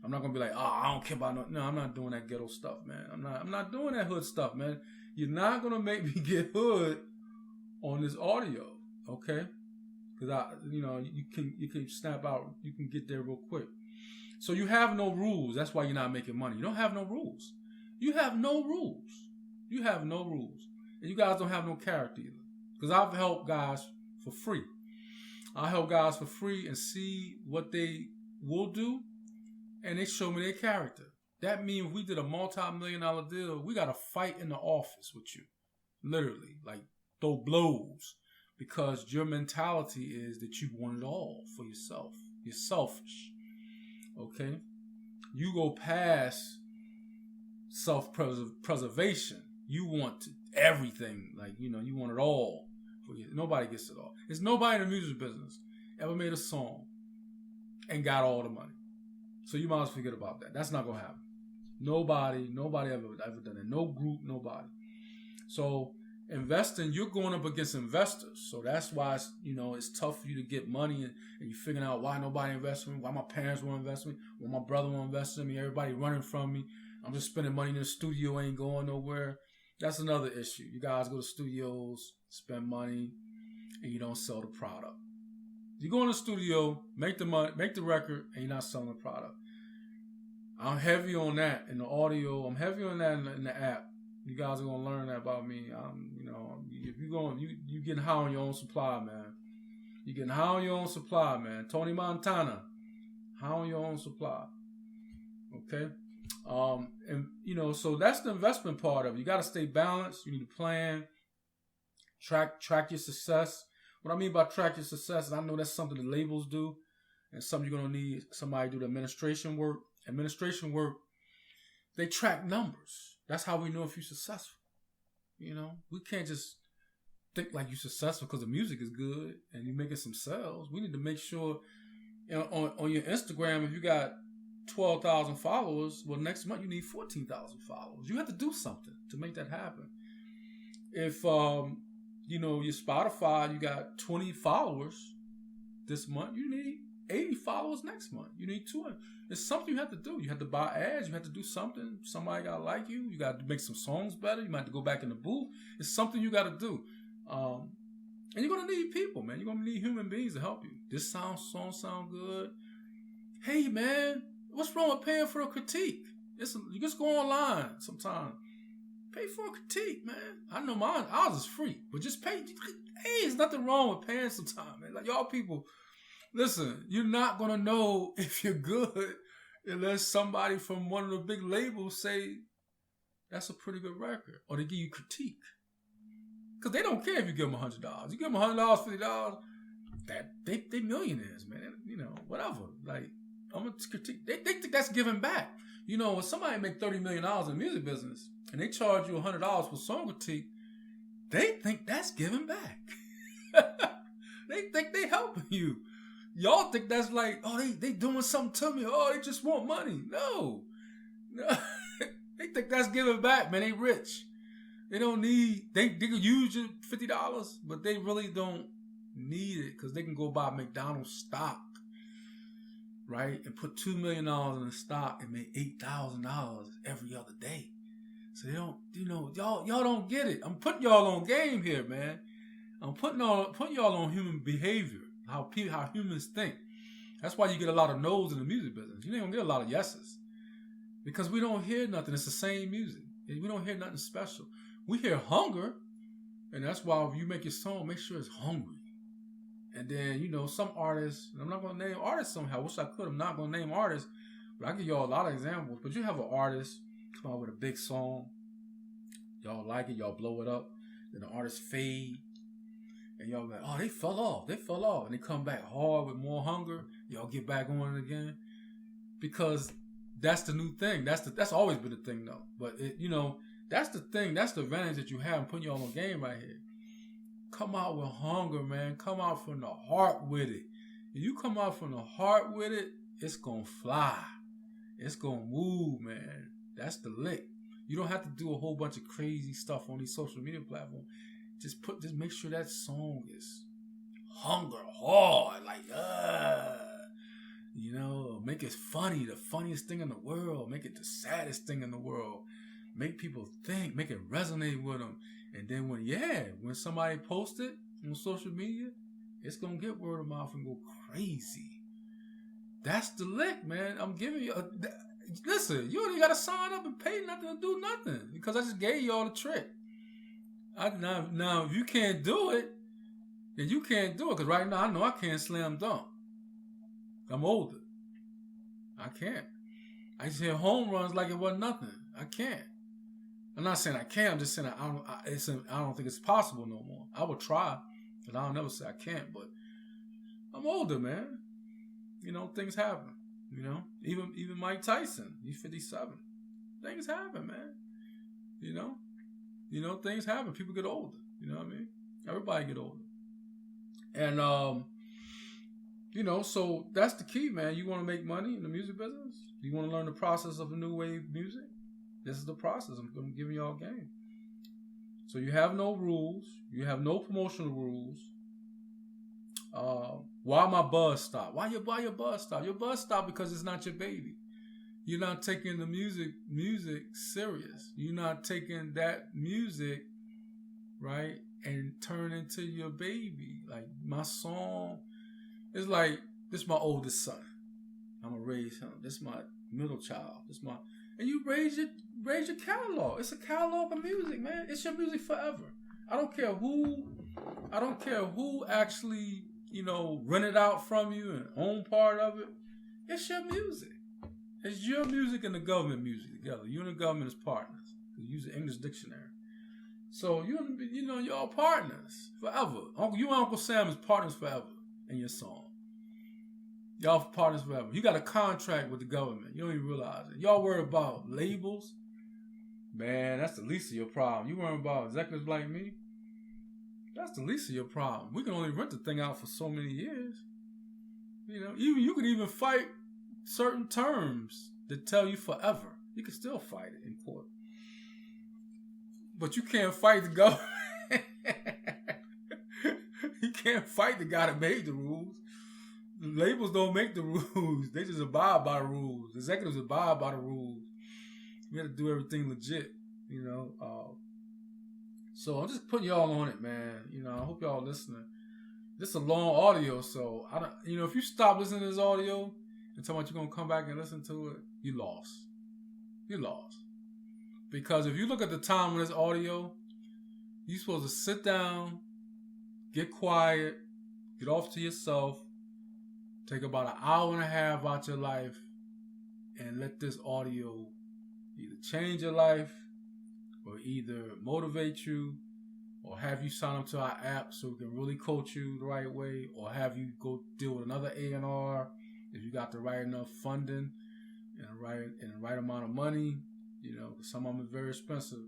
I'm not gonna be like, I don't care about no. I'm not doing that ghetto stuff, man. I'm not doing that hood stuff, man. You're not gonna make me get hood on this audio, okay? Because you can snap out. You can get there real quick. So you have no rules. That's why you're not making money. You don't have no rules. You have no rules. You have no rules, and you guys don't have no character either. Because I've helped guys for free. I help guys for free and see what they will do, and they show me their character. That means if we did a multi-million-dollar deal, we got to fight in the office with you. Literally, like throw blows. Because your mentality is that you want it all for yourself. You're selfish. Okay? You go past self-preservation. You want everything. Like, you want it all. Nobody gets it all. There's nobody in the music business ever made a song and got all the money. So you might as well forget about that. That's not going to happen. Nobody ever done it. No group, nobody. So investing, you're going up against investors. So that's why it's tough for you to get money and you're figuring out why nobody invests in me, why my parents won't invest in me, why my brother won't invest in me, everybody running from me. I'm just spending money in the studio, ain't going nowhere. That's another issue. You guys go to studios, spend money, and you don't sell the product. You go in the studio, make the money, make the record, and you're not selling the product. I'm heavy on that in the audio. I'm heavy on that in the app. You guys are gonna learn that about me. If you getting high on your own supply, man. You getting high on your own supply, man. Tony Montana, high on your own supply. Okay. So that's the investment part of it. You got to stay balanced. You need to plan, track your success. What I mean by track your success is I know that's something the labels do, and something you're going to need somebody to do the administration work. Administration work, they track numbers. That's how we know if you're successful. We can't just think like you're successful because the music is good and you're making some sales. We need to make sure on your Instagram, if you got 12,000 followers, well, next month you need 14,000 followers. You have to do something to make that happen. If your Spotify, you got 20 followers this month, you need 80 followers next month. You need 200. It's something you have to do. You have to buy ads. You have to do something. Somebody got to like you. You got to make some songs better. You might have to go back in the booth. It's something you got to do. And you're going to need people, man. You're going to need human beings to help you. This song sound good. Hey, man, what's wrong with paying for a critique? You just go online sometime. Pay for a critique, man. I know ours is free, but just pay. Hey, there's nothing wrong with paying sometime, man. Like, y'all people, listen, you're not going to know if you're good unless somebody from one of the big labels say, that's a pretty good record. Or they give you critique. Because they don't care if you give them $100. You give them $100, $50, that they millionaires, man. Whatever. Like, I'm gonna critique. They think that's giving back. You know, when somebody make $30 million in the music business and they charge you $100 for song critique, they think that's giving back. They think they helping you. Y'all think that's like, oh, they doing something to me. Oh, they just want money. No. They think that's giving back, man. They rich. They don't need, they can use your $50, but they really don't need it because they can go buy McDonald's stock, right? And put $2 million in the stock and make $8,000 every other day. So they don't, y'all don't get it. I'm putting y'all on game here, man. I'm putting y'all on human behavior, how humans think. That's why you get a lot of no's in the music business. You ain't gonna get a lot of yeses because we don't hear nothing. It's the same music. We don't hear nothing special. We hear hunger, and that's why if you make your song, make sure it's hungry. And then, some artists, and I'm not gonna name artists somehow. I wish I could. I'm not gonna name artists, but I give y'all a lot of examples. But you have an artist come out with a big song, y'all like it, y'all blow it up, then the artist fade. And y'all like, oh, they fell off. And they come back hard with more hunger. Y'all get back on it again. Because that's the new thing. That's always been the thing, though. But, that's the thing. That's the advantage that you have in putting y'all on game right here. Come out with hunger, man. Come out from the heart with it. If you come out from the heart with it, it's going to fly. It's going to move, man. That's the lick. You don't have to do a whole bunch of crazy stuff on these social media platforms. Just make sure that song is hunger hard, like make it funny, the funniest thing in the world, make it the saddest thing in the world, make people think, make it resonate with them, and then when somebody posts it on social media, it's gonna get word of mouth and go crazy. That's the lick, man. I'm giving you. Listen, you ain't gotta sign up and pay nothing to do nothing because I just gave you all the trick. Now, if you can't do it, then you can't do it. Because right now, I know I can't slam dunk. I'm older. I can't. I used to hit home runs like it wasn't nothing. I can't. I'm not saying I can't. I'm just saying I don't think it's possible no more. I would try, but I'll never say I can't. But I'm older, man. Things happen. Even Mike Tyson, he's 57. Things happen, man. Things happen. People get older. You know what I mean? Everybody get older. And, so that's the key, man. You want to make money in the music business? You want to learn the process of the new wave music? This is the process. I'm giving y'all a game. So you have no rules. You have no promotional rules. Why my buzz stop? Why your buzz stop? Your buzz stop because it's not your baby. You're not taking the music serious. You're not taking that music, right, and turn into your baby. Like my song, it's like this is my oldest son. I'm gonna raise him. This is my middle child. And you raise your catalog. It's a catalog of music, man. It's your music forever. I don't care who actually, rent it out from you and own part of it. It's your music. It's your music and the government music together. You and the government is partners. You use the English dictionary. So y'all partners forever. You and Uncle Sam is partners forever in your song. Y'all partners forever. You got a contract with the government. You don't even realize it. Y'all worry about labels. Man, that's the least of your problem. You worry about executives like me. That's the least of your problem. We can only rent the thing out for so many years. You could even fight certain terms that tell you forever. You can still fight it in court. But you can't fight the government. You can't fight the guy that made the rules. The labels don't make the rules. They just abide by the rules. Executives abide by the rules. We got to do everything legit, So I'm just putting y'all on it, man. I hope y'all listening. This is a long audio, so I don't. If you stop listening to this audio and tell me you're gonna come back and listen to it, you lost. You lost. Because if you look at the time of this audio, you're supposed to sit down, get quiet, get off to yourself, take about an hour and a half out your life, and let this audio either change your life or either motivate you or have you sign up to our app so we can really coach you the right way or have you go deal with another A&R if you got the right enough funding and the right amount of money, some of them are very expensive.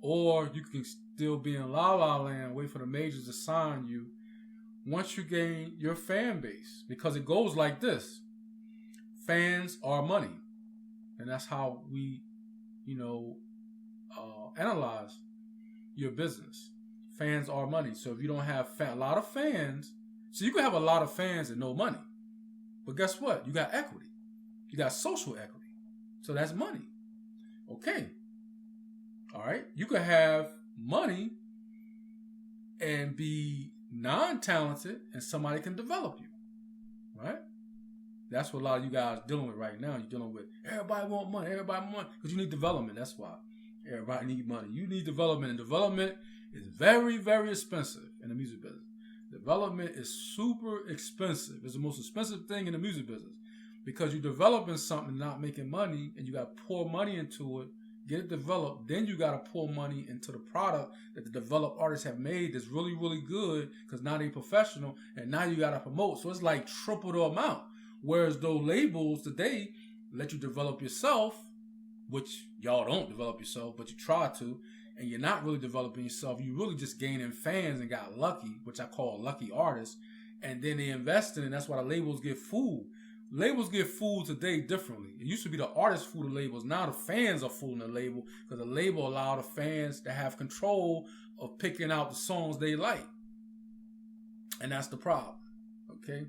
Or you can still be in La La Land, wait for the majors to sign you once you gain your fan base. Because it goes like this. Fans are money. And that's how we, analyze your business. Fans are money. So if you don't have a lot of fans, so you can have a lot of fans and no money. But guess what? You got equity. You got social equity. So that's money. Okay. All right. You could have money and be non-talented and somebody can develop you. Right? That's what a lot of you guys are dealing with right now. You're dealing with everybody want money. Everybody want money. Because you need development. That's why. Everybody need money. You need development. And development is very, very expensive in the music business. Development is super expensive. It's the most expensive thing in the music business. Because you're developing something, not making money, and you got to pour money into it, get it developed. Then you got to pour money into the product that the developed artists have made that's really, really good because now they're professional, and now you got to promote. So it's like triple the amount. Whereas those labels today let you develop yourself, which y'all don't develop yourself, but you try to, and you're not really developing yourself. You really just gaining fans and got lucky, which I call lucky artists, and then they invest in it, and that's why the labels get fooled. Labels get fooled today differently. It used to be the artists fool the labels. Now the fans are fooling the label because the label allow the fans to have control of picking out the songs they like. And that's the problem. Okay?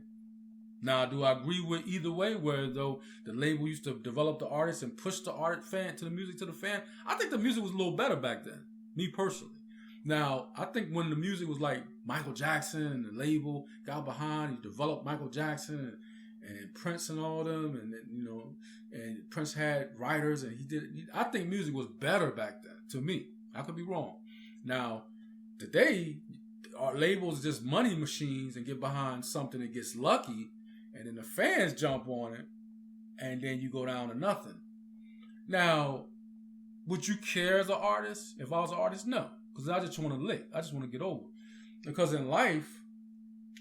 Now, do I agree with either way, where though the label used to develop the artist and push the fan to the music to the fan? I think the music was a little better back then, me personally. Now, I think when the music was like Michael Jackson and the label got behind, he developed Michael Jackson and Prince and all them, and and Prince had writers and he did. I think music was better back then. To me, I could be wrong. Now, today, our labels are just money machines and get behind something that gets lucky. And then the fans jump on it, and then you go down to nothing. Now, would you care as an artist? If I was an artist, no. Because I just want to lick. I just want to get over. Because in life,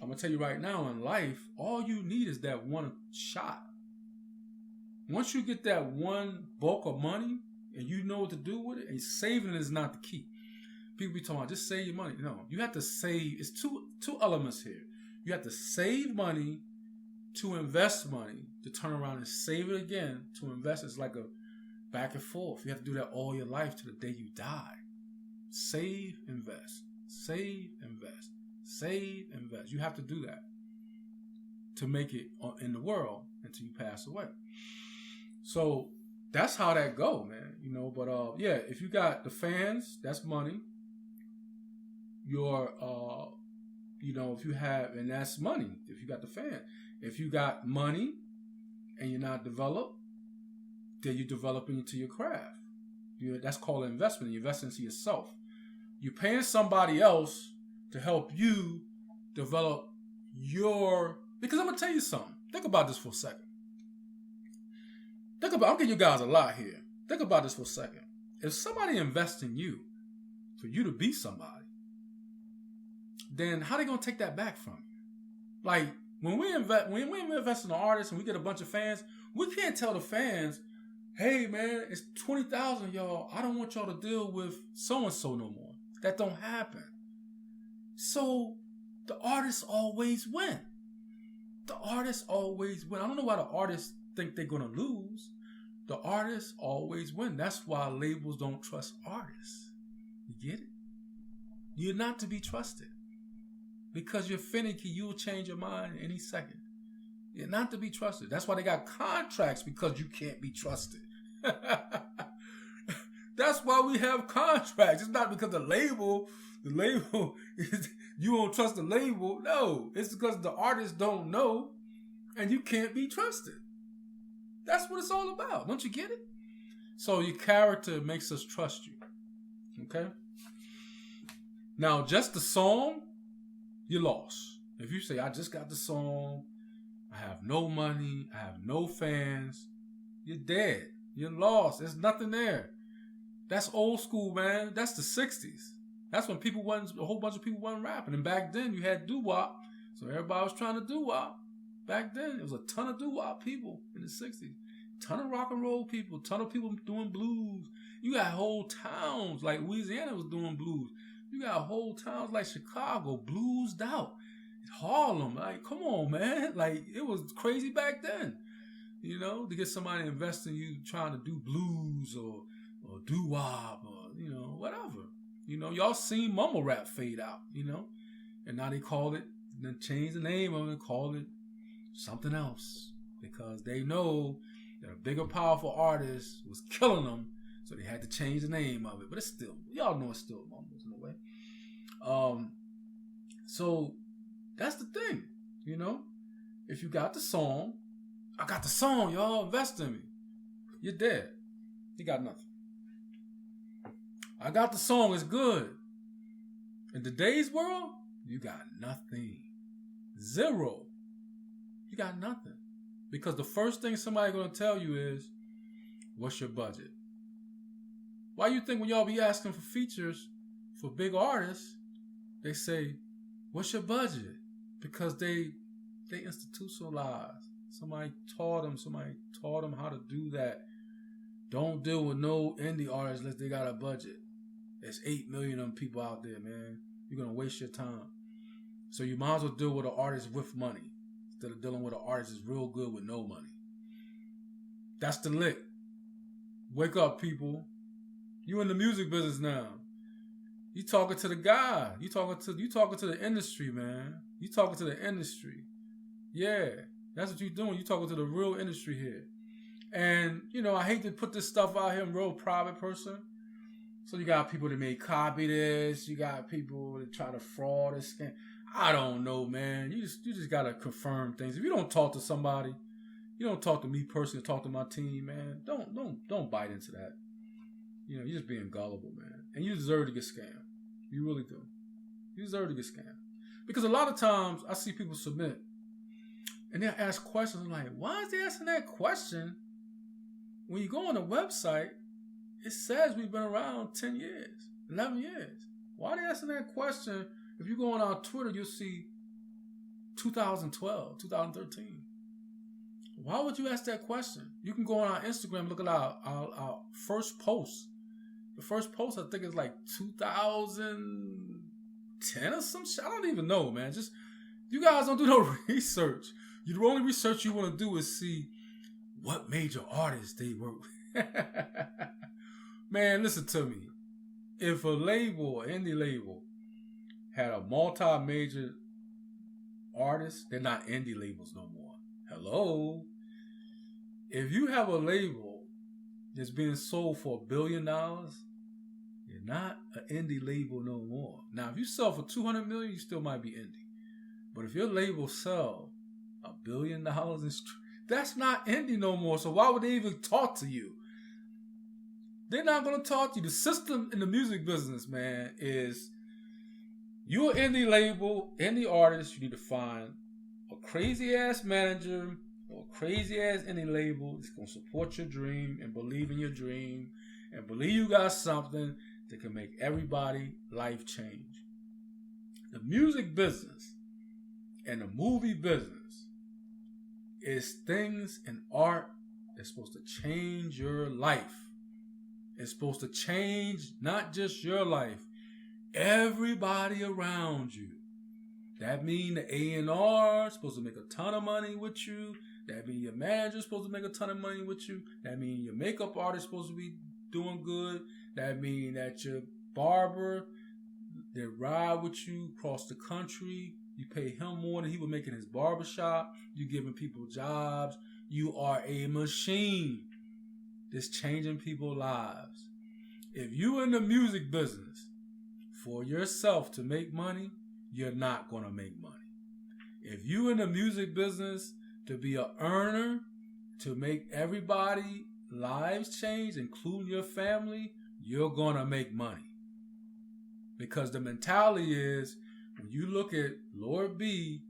I'm going to tell you right now, in life, all you need is that one shot. Once you get that one bulk of money, and you know what to do with it, and saving it is not the key. People be talking about, just save your money. No, you have to save. It's two elements here. You have to save money to invest money, to turn around and save it again, to invest. It's like a back and forth. You have to do that all your life to the day you die. Save, invest. Save, invest. Save, invest. You have to do that to make it in the world until you pass away. So that's how that go, man. But yeah, if you got the fans, that's money. Your if you have, and that's money, if you got the fan. If you got money and you're not developed, then you're developing into your craft. That's called investment. You invest into yourself. You're paying somebody else to help you develop because I'm going to tell you something. Think about this for a second. I'm giving you guys a lot here. Think about this for a second. If somebody invests in you for you to be somebody, then how they going to take that back from you? Like, when we invest in an artist and we get a bunch of fans, we can't tell the fans, hey man, it's 20,000 y'all. I don't want y'all to deal with so-and-so no more. That don't happen. So the artists always win. The artists always win. I don't know why the artists think they're going to lose. The artists always win. That's why labels don't trust artists. You get it? You're not to be trusted. Because you're finicky, you'll change your mind any second. You're not to be trusted. That's why they got contracts, because you can't be trusted. That's why we have contracts. It's not because the label is, you won't trust the label. No, it's because the artists don't know and you can't be trusted. That's what it's all about. Don't you get it? So your character makes us trust you. Okay? Now, just the song, you lost. If you say, I just got the song, I have no money, I have no fans, you're dead. You're lost. There's nothing there. That's old school, man. That's the 60s. That's when a whole bunch of people wasn't rapping. And back then, you had doo-wop. So everybody was trying to doo-wop. Back then, it was a ton of doo-wop people in the 60s. Ton of rock and roll people. Ton of people doing blues. You got whole towns like Louisiana was doing blues. You got whole towns like Chicago bluesed out. Harlem, like, come on, man. Like, it was crazy back then. You know, to get somebody to invest in you trying to do blues or doo-wop or, you know, whatever. You know, y'all seen mumble rap fade out, you know. And now they call it, then change the name of it and call it something else. Because they know that a bigger, powerful artist was killing them, so they had to change the name of it. But it's still, y'all know it's still mumbles in a way. So that's the thing, you know. If you got the song, I got the song, y'all, invest in me. You're dead. You got nothing. I got the song, it's good. In today's world, you got nothing. Zero. You got nothing. Because the first thing somebody's going to tell you is, what's your budget? Why you think when y'all be asking for features for big artists, they say, what's your budget? Because they institutionalized. Somebody taught them how to do that. Don't deal with no indie artists unless they got a budget. There's 8 million of them people out there, man. You're going to waste your time. So you might as well deal with an artist with money instead of dealing with an artist that's real good with no money. That's the lick. Wake up, people. You in the music business now. You talking to the guy. You talking to the industry, man. You talking to the industry. Yeah, that's what you're doing. You talking to the real industry here. And, you know, I hate to put this stuff out here. I'm a real private person. So you got people that may copy this. You got people that try to fraud and scam. I don't know, man. You just gotta confirm things. If you don't talk to somebody, you don't talk to me personally, talk to my team, man. Don't bite into that. You know, you're just being gullible, man. And you deserve to get scammed. You really do. You deserve to get scammed. Because a lot of times I see people submit and they'll ask questions. I'm like, why is they asking that question? When you go on the website, it says we've been around 10 years, 11 years. Why are they asking that question? If you go on our Twitter, you'll see 2012, 2013. Why would you ask that question? You can go on our Instagram, look at our first post. The first post, I think, is like 2010 or some shit. I don't even know, man. Just, you guys don't do no research. The only research you want to do is see what major artists they work with. Man, listen to me. If a label, an indie label, had a multi-major artist, they're not indie labels no more. Hello? If you have a label that's being sold for $1 billion, you're not an indie label no more. Now, if you sell for $200 million, you still might be indie. But if your label sell $1 billion, that's not indie no more. So why would they even talk to you? They're not going to talk to you. The system in the music business, man, is you're an indie label, indie artist. You need to find a crazy-ass manager or a crazy-ass indie label that's going to support your dream and believe in your dream and believe you got something that can make everybody's life change. The music business and the movie business is things in art that's supposed to change your life. It's supposed to change not just your life, everybody around you. That means the A&R is supposed to make a ton of money with you. That means your manager is supposed to make a ton of money with you. That means your makeup artist is supposed to be doing good. That means that your barber, they ride with you across the country. You pay him more than he would make in his barbershop. You're giving people jobs. You are a machine that's changing people's lives. If you're in the music business for yourself to make money, you're not going to make money. If you're in the music business to be an earner, to make everybody's lives change, including your family, you're going to make money. Because the mentality is, when you look at Lord B,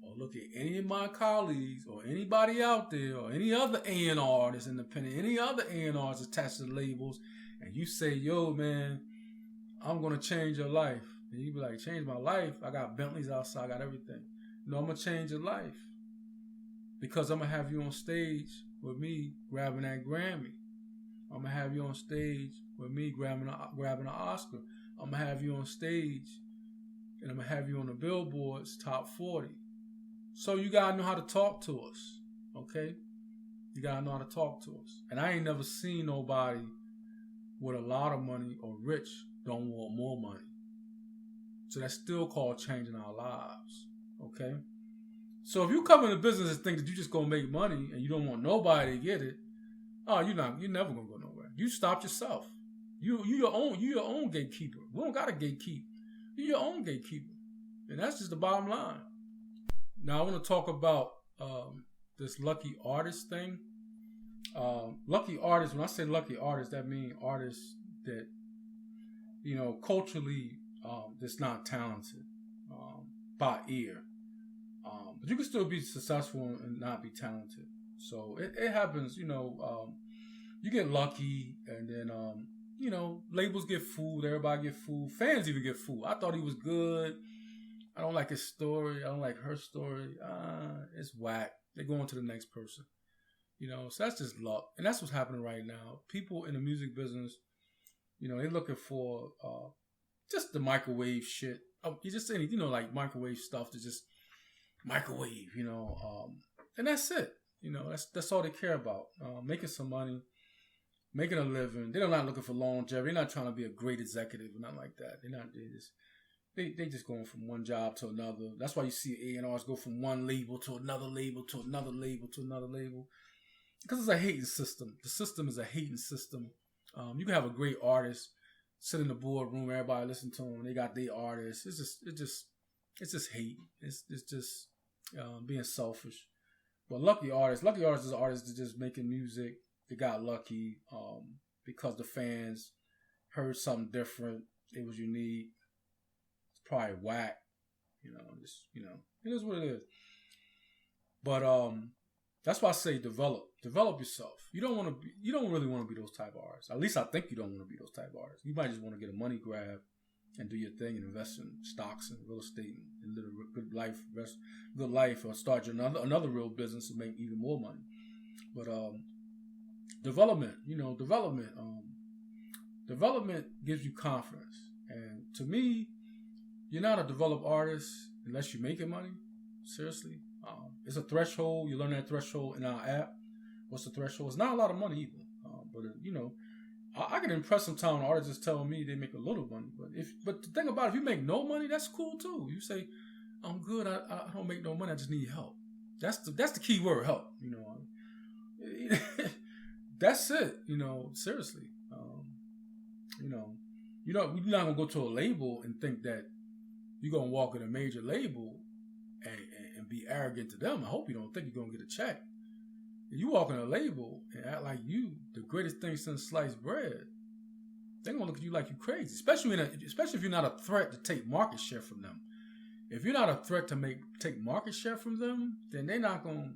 or look at any of my colleagues, or anybody out there, or any other A&R that's independent, any other A&Rs attached to the labels, and you say, yo, man, I'm going to change your life. And you be like, change my life? I got Bentleys outside, I got everything. No, I'm going to change your life. because I'm going to have you on stage with me grabbing that Grammy. I'm going to have you on stage with me grabbing an Oscar. I'm going to have you on stage and I'm going to have you on the Billboard's top 40. So you got to know how to talk to us, okay? You got to know how to talk to us. And I ain't never seen nobody with a lot of money or rich don't want more money. So that's still called changing our lives, okay? So if you come into business and think that you just gonna make money and you don't want nobody to get it, you're never gonna go nowhere. You stop yourself. You your own gatekeeper. We don't gotta gatekeep. You're your own gatekeeper, and that's just the bottom line. Now I want to talk about this lucky artist thing. Lucky artists. When I say lucky artists, that means artists that culturally that's not talented by ear. But you can still be successful and not be talented. So it happens, you get lucky and then, labels get fooled. Everybody get fooled. Fans even get fooled. I thought he was good. I don't like his story. I don't like her story. It's whack. They go on to the next person. So that's just luck. And that's what's happening right now. People in the music business, they're looking for just the microwave shit. You just any, like microwave stuff to just microwave, and that's it. That's all they care about. Making some money, making a living. They're not looking for longevity. They're not trying to be a great executive or nothing like that. They just going from one job to another. That's why you see A&Rs go from one label to another label to another label to another label. Because it's a hating system. The system is a hating system. You can have a great artist sit in the boardroom, everybody listen to them. They got their artists. It's just hate. It's just being selfish. But lucky artists is artists that just making music. They got lucky because the fans heard something different. It was unique. It's probably whack. It is what it is. But that's why I say develop yourself. You don't really want to be those type of artists. At least I think you don't want to be those type of artists. You might just want to get a money grab and do your thing and invest in stocks and real estate and live a good life, or start another real business to make even more money. But development gives you confidence. And to me, you're not a developed artist unless you're making money. Seriously. It's a threshold. You learn that threshold in our app. What's the threshold? It's not a lot of money either. I get impressed sometimes when artists just tell me they make a little money. But the thing about it, if you make no money, that's cool too. You say, I'm good. I don't make no money. I just need help. That's the key word, help. That's it. Seriously. You're not gonna go to a label and think that you're gonna walk in a major label and be arrogant to them. I hope you don't think you're gonna get a check. If you walk in a label and act like you the greatest thing since sliced bread, they're gonna look at you like you crazy. Especially if you're not a threat to take market share from them. If you're not a threat to take market share from them, then they're not gonna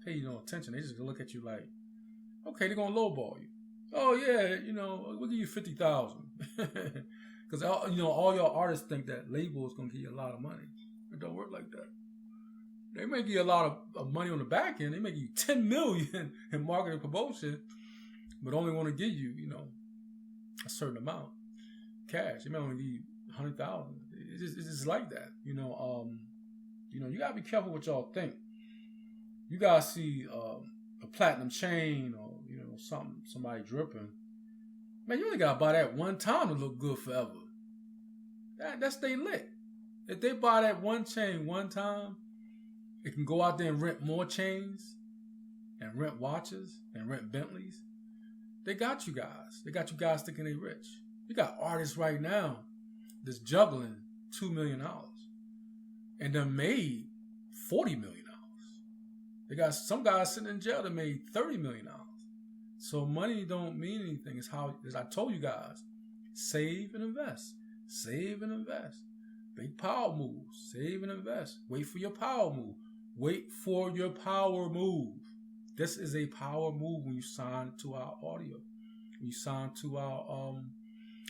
pay you no attention. They just gonna look at you like, okay, they're gonna lowball you. Oh yeah, we'll give you 50,000. Because all your artists think that label is gonna give you a lot of money. It don't work like that. They may give you a lot of money on the back end. They may give you $10 million in marketing promotion, but only want to give you, a certain amount cash. They may only give you 100,000. It's just like that. You gotta be careful what y'all think. You gotta see a platinum chain or somebody dripping. Man, you only gotta buy that one time to look good forever. That's they lit. If they buy that one chain one time, it can go out there and rent more chains and rent watches and rent Bentleys. They got you guys. They got you guys thinking they rich. You got artists right now that's juggling $2 million and then made $40 million. They got some guys sitting in jail that made $30 million. So money don't mean anything. It's how, as I told you guys, save and invest. Save and invest. Big power moves. Save and invest. Wait for your power move. Wait for your power move. This is a power move when you sign to our audio. When you sign to our,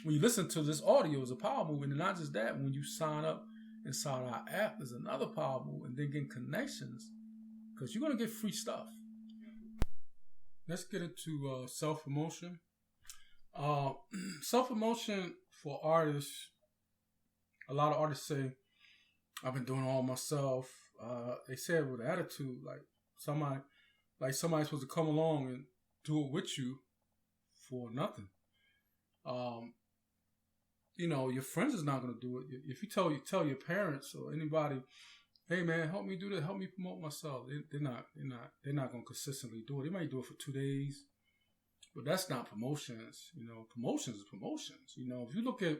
when you listen to this audio, is a power move. And not just that, when you sign up inside our app, is another power move. And then getting connections because you're going to get free stuff. Let's get into self-promotion. Self-promotion for artists, a lot of artists say, I've been doing it all myself. They say it with attitude, like somebody's supposed to come along and do it with you for nothing. Your friends is not going to do it. If you tell your parents or anybody, hey man, help me do this, help me promote myself, they're not going to consistently do it. They might do it for 2 days, but that's not promotions. Promotions is promotions. If you look at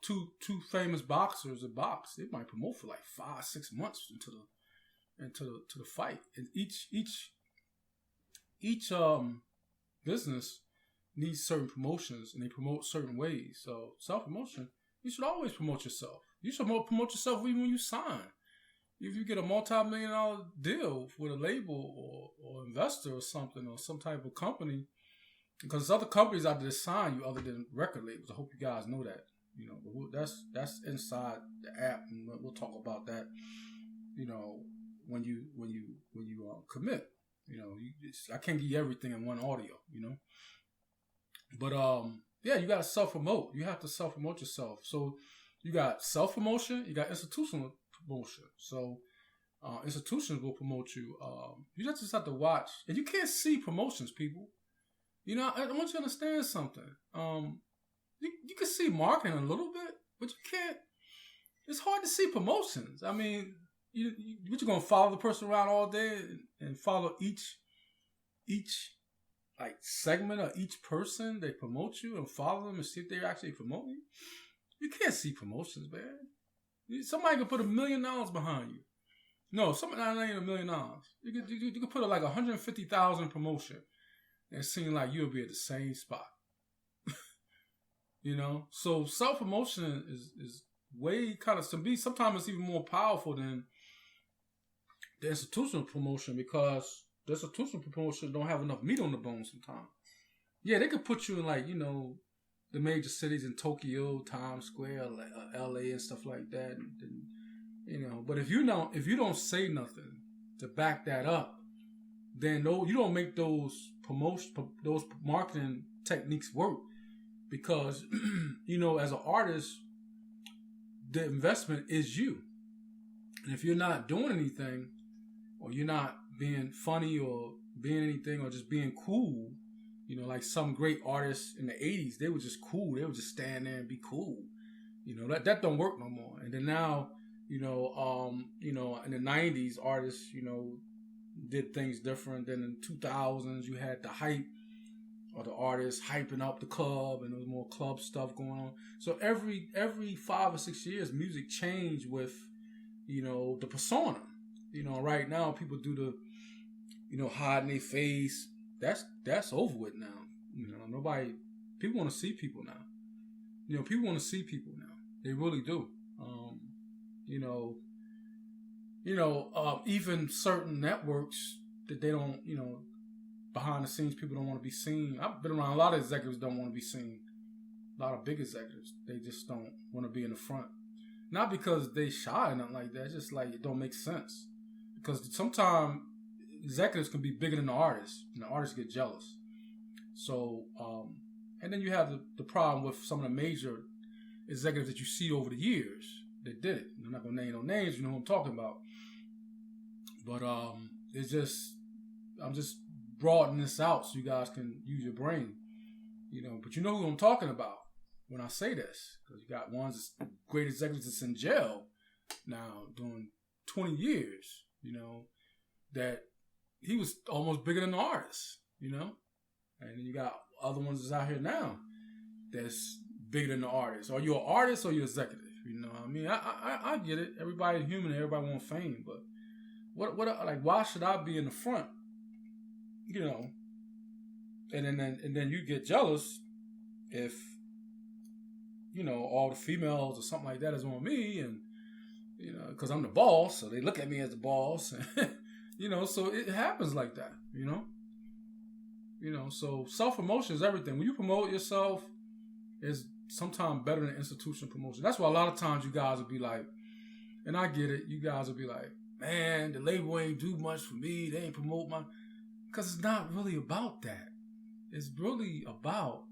two famous boxers that box, they might promote for like 5-6 months into the fight. And each business needs certain promotions, and they promote certain ways. So self-promotion, you should always promote yourself. You should promote yourself even when you sign. If you get a multi-million-dollar deal with a label or investor or something, or some type of company, because there's other companies out there that sign you other than record labels. I hope you guys know that. But that's inside the app, and we'll talk about that. When you commit. I can't give you everything in one audio. But you got to self-promote. You have to self-promote yourself. So you got self-promotion, you got institutional promotion. So institutions will promote you. You just have to watch. And you can't see promotions, people. I want you to understand something. You can see marketing a little bit, but you can't. It's hard to see promotions. I mean, you're going to follow the person around all day and follow each like segment of each person. They promote you and follow them and see if they actually promote you. You can't see promotions, man. Somebody can put $1 million behind you. No, somebody not even $1 million. You could put like 150,000 promotion, and it seems like you'll be at the same spot. So self-promotion is way kind of, sometimes it's even more powerful than the institutional promotion, because the institutional promotion don't have enough meat on the bone sometimes. Yeah, they could put you in like, the major cities in Tokyo, Times Square, LA and stuff like that. And, but if you don't say nothing to back that up, then you don't make those marketing techniques work. Because, as an artist, the investment is you. And if you're not doing anything, or you're not being funny or being anything, or just being cool, like some great artists in the 80s, they were just cool. They would just stand there and be cool. That don't work no more. And then now, in the 90s, artists, did things different. Then in the 2000s, you had the hype, or the artists hyping up the club, and there was more club stuff going on. So every 5 or 6 years, music changed with, the persona. Right now people do the, hiding their face. That's over with now. People want to see people now. People want to see people now. They really do. Even certain networks that they don't, behind the scenes, people don't want to be seen. I've been around a lot of executives don't want to be seen. A lot of big executives, they just don't want to be in the front. Not because they shy or nothing like that. It's just like it don't make sense. Because sometimes executives can be bigger than the artists, and the artists get jealous. So, and then you have the problem with some of the major executives that you see over the years that did it. I'm not going to name no names, you know who I'm talking about. But I'm just broadening this out so you guys can use your brain. But you know who I'm talking about when I say this. Because you got ones that's great executives that's in jail now doing 20 years, that he was almost bigger than the artist, and then you got other ones that's out here now that's bigger than the artist. Are you an artist or you executive? I mean, I get it. Everybody's human and everybody wants fame, but why should I be in the front? And then you get jealous if all the females or something like that is on me, and because I'm the boss, so they look at me as the boss. So it happens like that. So self-promotion is everything. When you promote yourself, is sometimes better than institutional promotion. That's why a lot of times you guys will be like, and I get it, you guys will be like, man, the label ain't do much for me. They ain't promote my... Because it's not really about that. It's really about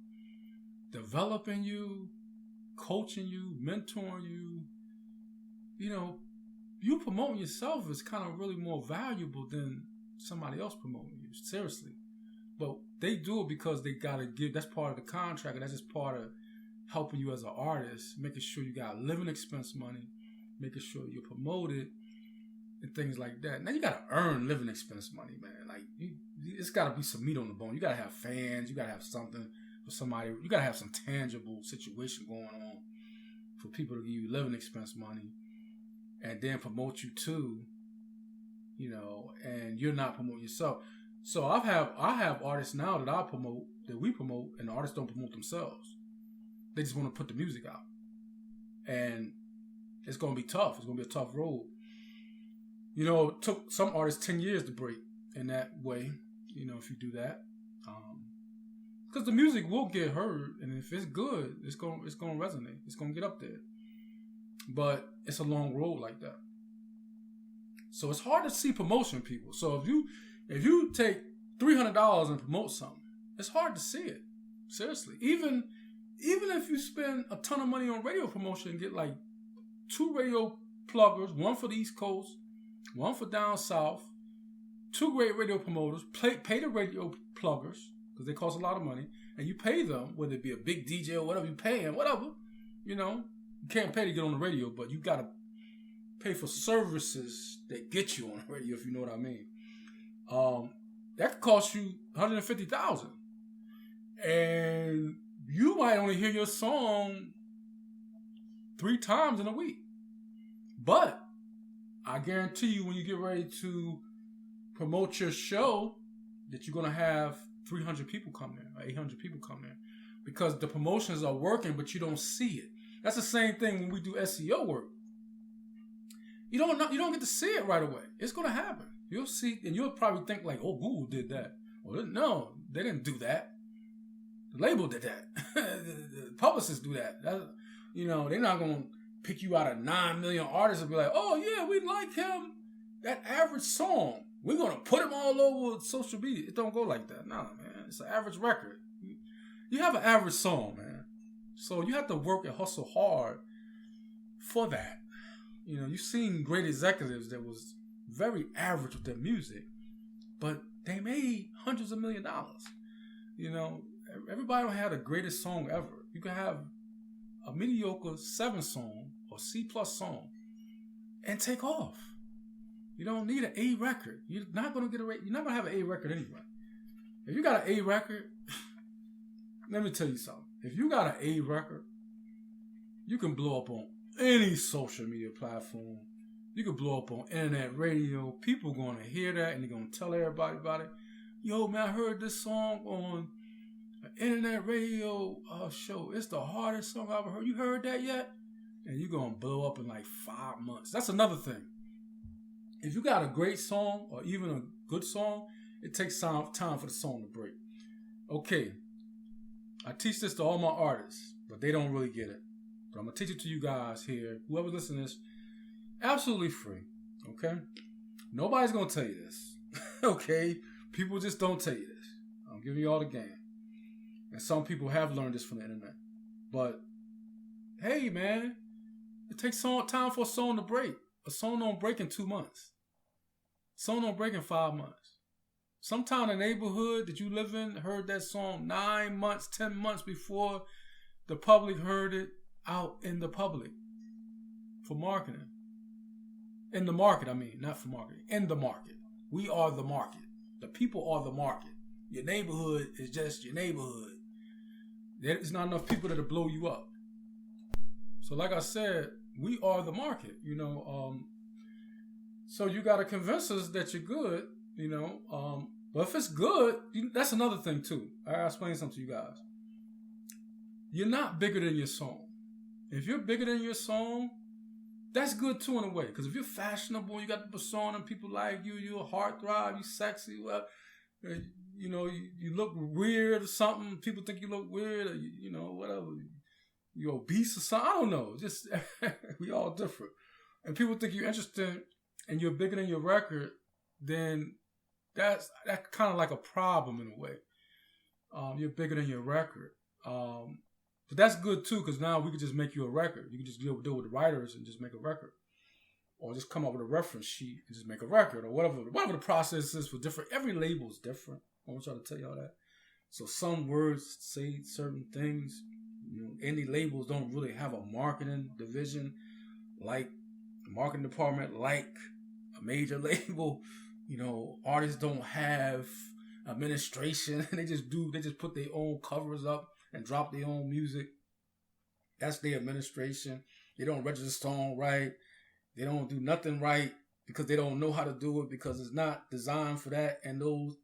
developing you, coaching you, mentoring you. You know, you promoting yourself is kind of really more valuable than somebody else promoting you. Seriously. But they do it because they got to give... That's part of the contract, and that's just part of helping you as an artist, making sure you got living expense money, making sure you're promoted, and things like that. Now you gotta earn living expense money, man. Like it's gotta be some meat on the bone. You gotta have fans. You gotta have something for somebody. You gotta have some tangible situation going on for people to give you living expense money, and then promote you too. You know, and you're not promoting yourself. So I have artists now that we promote, and the artists don't promote themselves. They just want to put the music out, and it's gonna be tough. It's gonna be a tough road. You know, it took some artists 10 years to break in that way, you know, if you do that. Because the music will get heard, and if it's good, it's gonna resonate. It's going to get up there. But it's a long road like that. So it's hard to see promotion, people. So if you take $300 and promote something, it's hard to see it. Seriously. Even if you spend a ton of money on radio promotion and get like 2 radio pluggers, one for the East Coast, one for down south, 2 great radio promoters, pay the radio pluggers, because they cost a lot of money, and you pay them, whether it be a big DJ or whatever you pay them, whatever, you know. You can't pay to get on the radio, but you got to pay for services that get you on the radio, if you know what I mean. That could cost you $150,000. And you might only hear your song 3 times in a week. But I guarantee you, when you get ready to promote your show, that you're going to have 300 people come there, or 800 people come there, because the promotions are working, but you don't see it. That's the same thing when we do SEO work. You don't get to see it right away. It's going to happen. You'll see, and you'll probably think like, oh, Google did that. Well, no, they didn't do that. The label did that. The publicists do that. You know, they're not going to pick you out of 9 million artists and be like, oh, yeah, we like him. That average song, we're going to put him all over social media. It don't go like that. Nah, man. It's an average record. You have an average song, man. So you have to work and hustle hard for that. You know, you've seen great executives that was very average with their music, but they made hundreds of $1 million. You know, everybody don't have the greatest song ever. You can have a mediocre 7 song or C+ song and take off. You don't need an A record. You're not gonna You're not gonna have an A record anyway. If you got an A record, let me tell you something. If you got an A record, you can blow up on any social media platform. You can blow up on internet radio. People are going to hear that and they're going to tell everybody about it. Yo, man, I heard this song on an internet radio show. It's the hardest song I've ever heard. You heard that yet? And you're going to blow up in like 5 months. That's another thing. If you got a great song or even a good song, it takes time for the song to break. Okay, I teach this to all my artists, but they don't really get it. But I'm going to teach it to you guys here. Whoever listens to this, absolutely free. Okay? Nobody's going to tell you this. Okay? People just don't tell you this. I'm giving you all the game. And some people have learned this from the internet. But, hey, man, it takes time for a song to break. A song don't break in 2 months. A song don't break in 5 months. Sometime in the neighborhood that you live in heard that song 9 months, 10 months before the public heard it out in the public for marketing. In the market, I mean, not for marketing. In the market. We are the market. The people are the market. Your neighborhood is just your neighborhood. There's not enough people that'll blow you up. So like I said, we are the market, you know. So you got to convince us that you're good, you know. But if it's good, that's another thing too. I'll explain something to you guys. You're not bigger than your song. If you're bigger than your song, that's good too in a way. Because if you're fashionable, you got the persona, people like you, you're a heartthrob, you sexy, well, you know, you look weird or something. People think you look weird or, you know, whatever. You're obese or something. I don't know. Just, we all different. And people think you're interesting and you're bigger than your record, then that's kind of like a problem in a way. You're bigger than your record. But that's good too, because now we can just make you a record. You can just deal with the writers and just make a record. Or just come up with a reference sheet and just make a record, or whatever the process is for different. Every label is different. I want y'all to tell y'all that. So some words say certain things. Indie labels don't really have a marketing division like a marketing department, like a major label. Artists don't have administration. They just put their own covers up and drop their own music. That's their administration. They don't register song right. They don't do nothing right because they don't know how to do it, because it's not designed for that. And those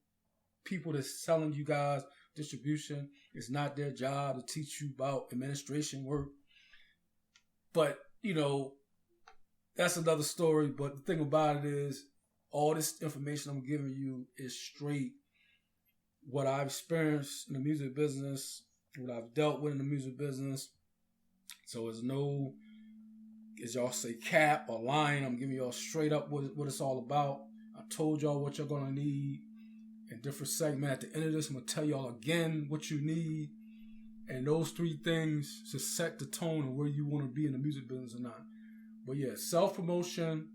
people that's selling you guys distribution, it's not their job to teach you about administration work. But, that's another story. But the thing about it is, all this information I'm giving you is straight what I've experienced in the music business, what I've dealt with in the music business. So there's no, as y'all say, cap or lying. I'm giving y'all straight up what it's all about. I told y'all what you're going to need in different segments. At the end of this, I'm going to tell y'all again what you need. And those three things to set the tone of where you want to be in the music business or not. But yeah, self-promotion,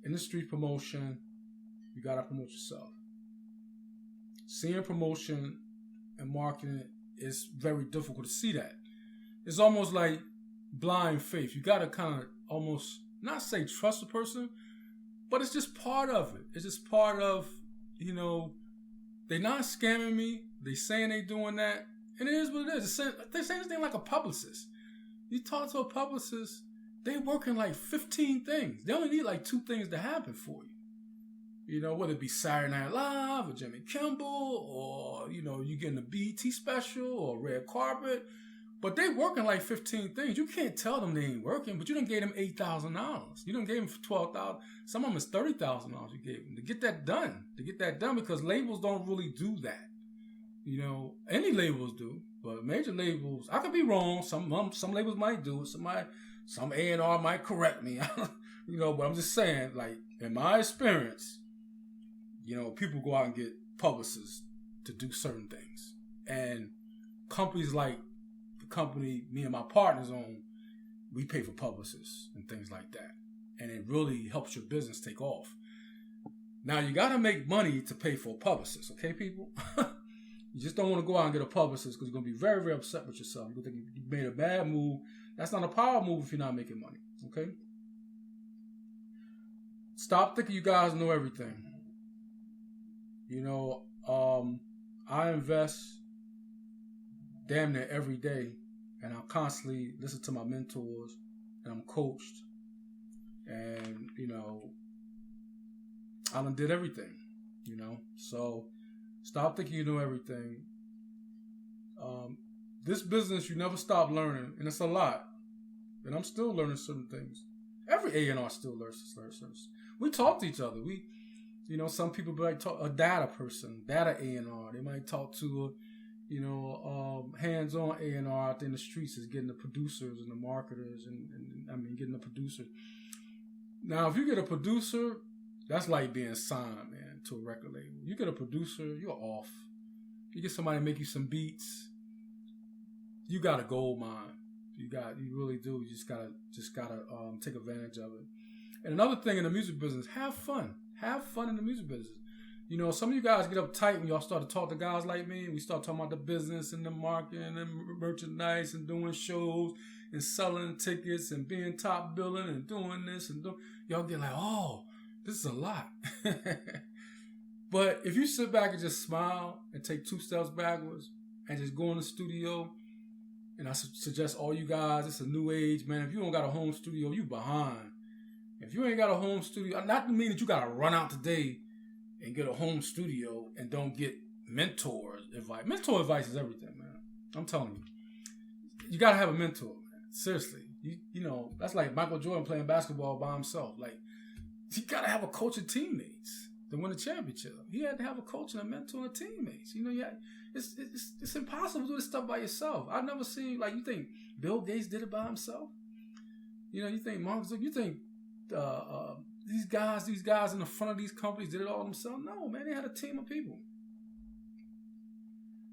industry promotion, you got to promote yourself. Seeing promotion and marketing is very difficult to see that. It's almost like blind faith. You got to kind of almost not say trust a person, but it's just part of it. It's just part of, they're not scamming me. They saying they doing that. And it is what it is. They're saying this thing like a publicist. You talk to a publicist, they working like 15 things. They only need like 2 things to happen for you. Whether it be Saturday Night Live or Jimmy Kimmel, or, you getting a BET special or red carpet. But they working like 15 things. You can't tell them they ain't working, but you done gave them $8,000. You done gave them $12,000. Some of them is $30,000 you gave them to get that done. Because labels don't really do that. Any labels do, but major labels, I could be wrong. Some labels might do it. Some A&R might correct me. But I'm just saying, like, in my experience, people go out and get publicists to do certain things. And companies like the company me and my partners own, we pay for publicists and things like that. And it really helps your business take off. Now, you got to make money to pay for a publicist, okay, people? You just don't want to go out and get a publicist, because you're going to be very, very upset with yourself. You're going to think you made a bad move. That's not a power move if you're not making money, okay? Stop thinking you guys know everything. I invest damn near every day, and I constantly listen to my mentors, and I'm coached. And, I done did everything, So stop thinking you know everything. This business, you never stop learning, and it's a lot. And I'm still learning certain things. Every A&R still learns. We talk to each other. Some people might talk a data person, data A&R. They might talk to hands-on A&R out there in the streets, is getting the producers and the marketers and getting the producers. Now, if you get a producer, that's like being signed, man, to a record label. You get a producer, you're off. You get somebody to make you some beats, you got a gold mine. You really do. You just gotta take advantage of it. And another thing in the music business, have fun. Have fun in the music business. Some of you guys get uptight when y'all start to talk to guys like me, and we start talking about the business and the marketing and merchandise and doing shows and selling tickets and being top billing and doing this and y'all get like, oh, this is a lot. But if you sit back and just smile and take 2 steps backwards and just go in the studio, and I suggest all you guys, it's a new age, man. If you don't got a home studio, you behind. If you ain't got a home studio, not to mean that you got to run out today and get a home studio and don't get mentor advice. Mentor advice is everything, man. I'm telling you. You got to have a mentor, man. Seriously. That's like Michael Jordan playing basketball by himself. Like, you got to have a coach and teammates to win a championship. He had to have a coach and a mentor and teammates. It's impossible to do this stuff by yourself. I've never seen, like, you think Bill Gates did it by himself? You think Mark Zuckerberg, you think these guys in the front of these companies did it all themselves. No, man, they had a team of people.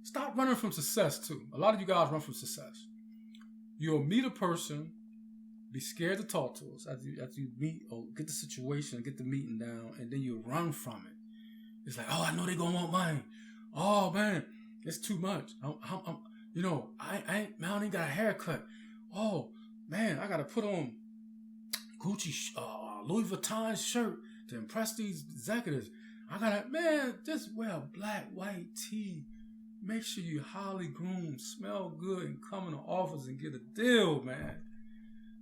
Stop running from success, too. A lot of you guys run from success. You'll meet a person, be scared to talk to us after you meet or get the situation, get the meeting down, and then you run from it. It's like, oh, I know they're going to want money. Oh, man, it's too much. I ain't got a haircut. Oh, man, I got to put on Gucci, Louis Vuitton shirt to impress these executives. Just wear a black, white tee. Make sure you highly groomed, smell good, and come in the office and get a deal, man.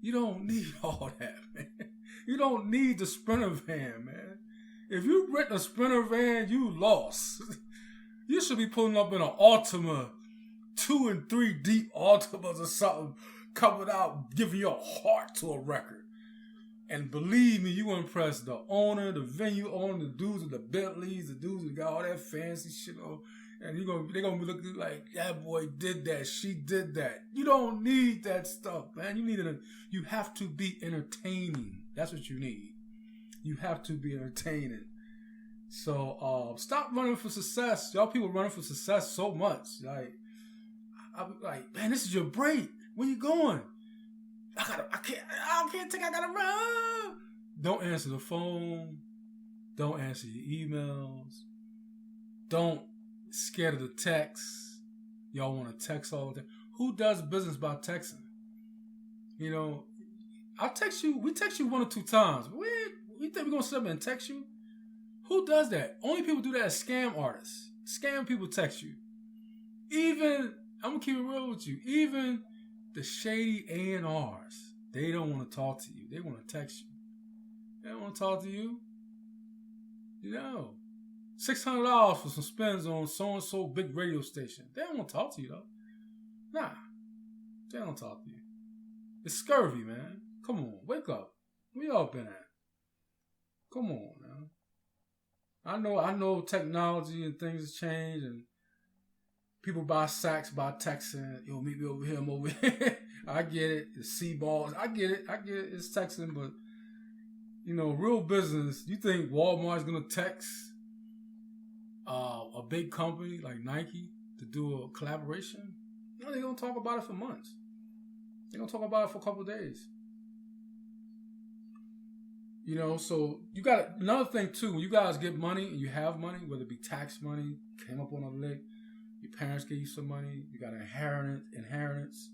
You don't need all that, man. You don't need the Sprinter van, man. If you rent a Sprinter van, you lost. You should be pulling up in an Altima, 2 and 3 deep Altimas or something, coming out, giving your heart to a record. And believe me, you impress the owner, the venue owner, the dudes with the Bentleys, the dudes that got all that fancy shit on. And they're gonna be looking like, that boy did that, she did that. You don't need that stuff, man. You have to be entertaining. That's what you need. You have to be entertaining. So stop running for success. Y'all people running for success so much. I'm like, man, this is your break. Where you going? I gotta run. Don't answer the phone. Don't answer your emails. Don't scared of the text. Y'all want to text all the time. Who does business by texting? I'll text you. We text you 1 or 2 times. We think we're going to sit up and text you? Who does that? Only people do that as scam artists. Scam people text you. Even, I'm going to keep it real with you, even the shady A&Rs, they don't want to talk to you. They want to text you. They don't want to talk to you. $600 for some spins on so-and-so big radio station. They don't want to talk to you, though. Nah. They don't talk to you. It's scurvy, man. Come on. Wake up. Where y'all been at? Come on, man. I know technology and things have changed, and people buy sacks by texting. Yo, meet me over here. I'm over here. I get it. The C-balls. I get it. It's texting, but, real business, you think Walmart's going to text a big company like Nike to do a collaboration? They're going to talk about it for months. They're going to talk about it for a couple of days. So you got another thing too. When you guys get money and you have money, whether it be tax money, came up on a lick, your parents gave you some money, you got an inheritance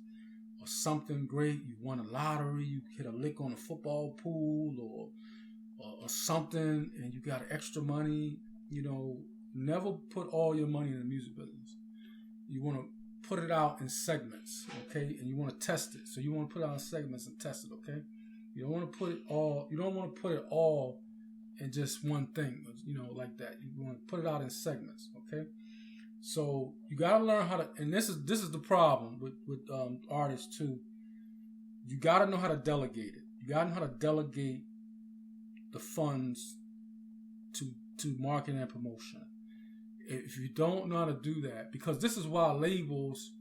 or something great, you won a lottery, you hit a lick on a football pool or something, and you got extra money, never put all your money in the music business. You want to put it out in segments, okay? And you want to test it. So you want to put it out in segments and test it, okay? You don't want to put it all in just one thing, like that. You want to put it out in segments, okay? So you got to learn how to, and this is the problem with artists too. You got to know how to delegate it. You got to know how to delegate the funds to marketing and promotion. If you don't know how to do that, because this is why labels,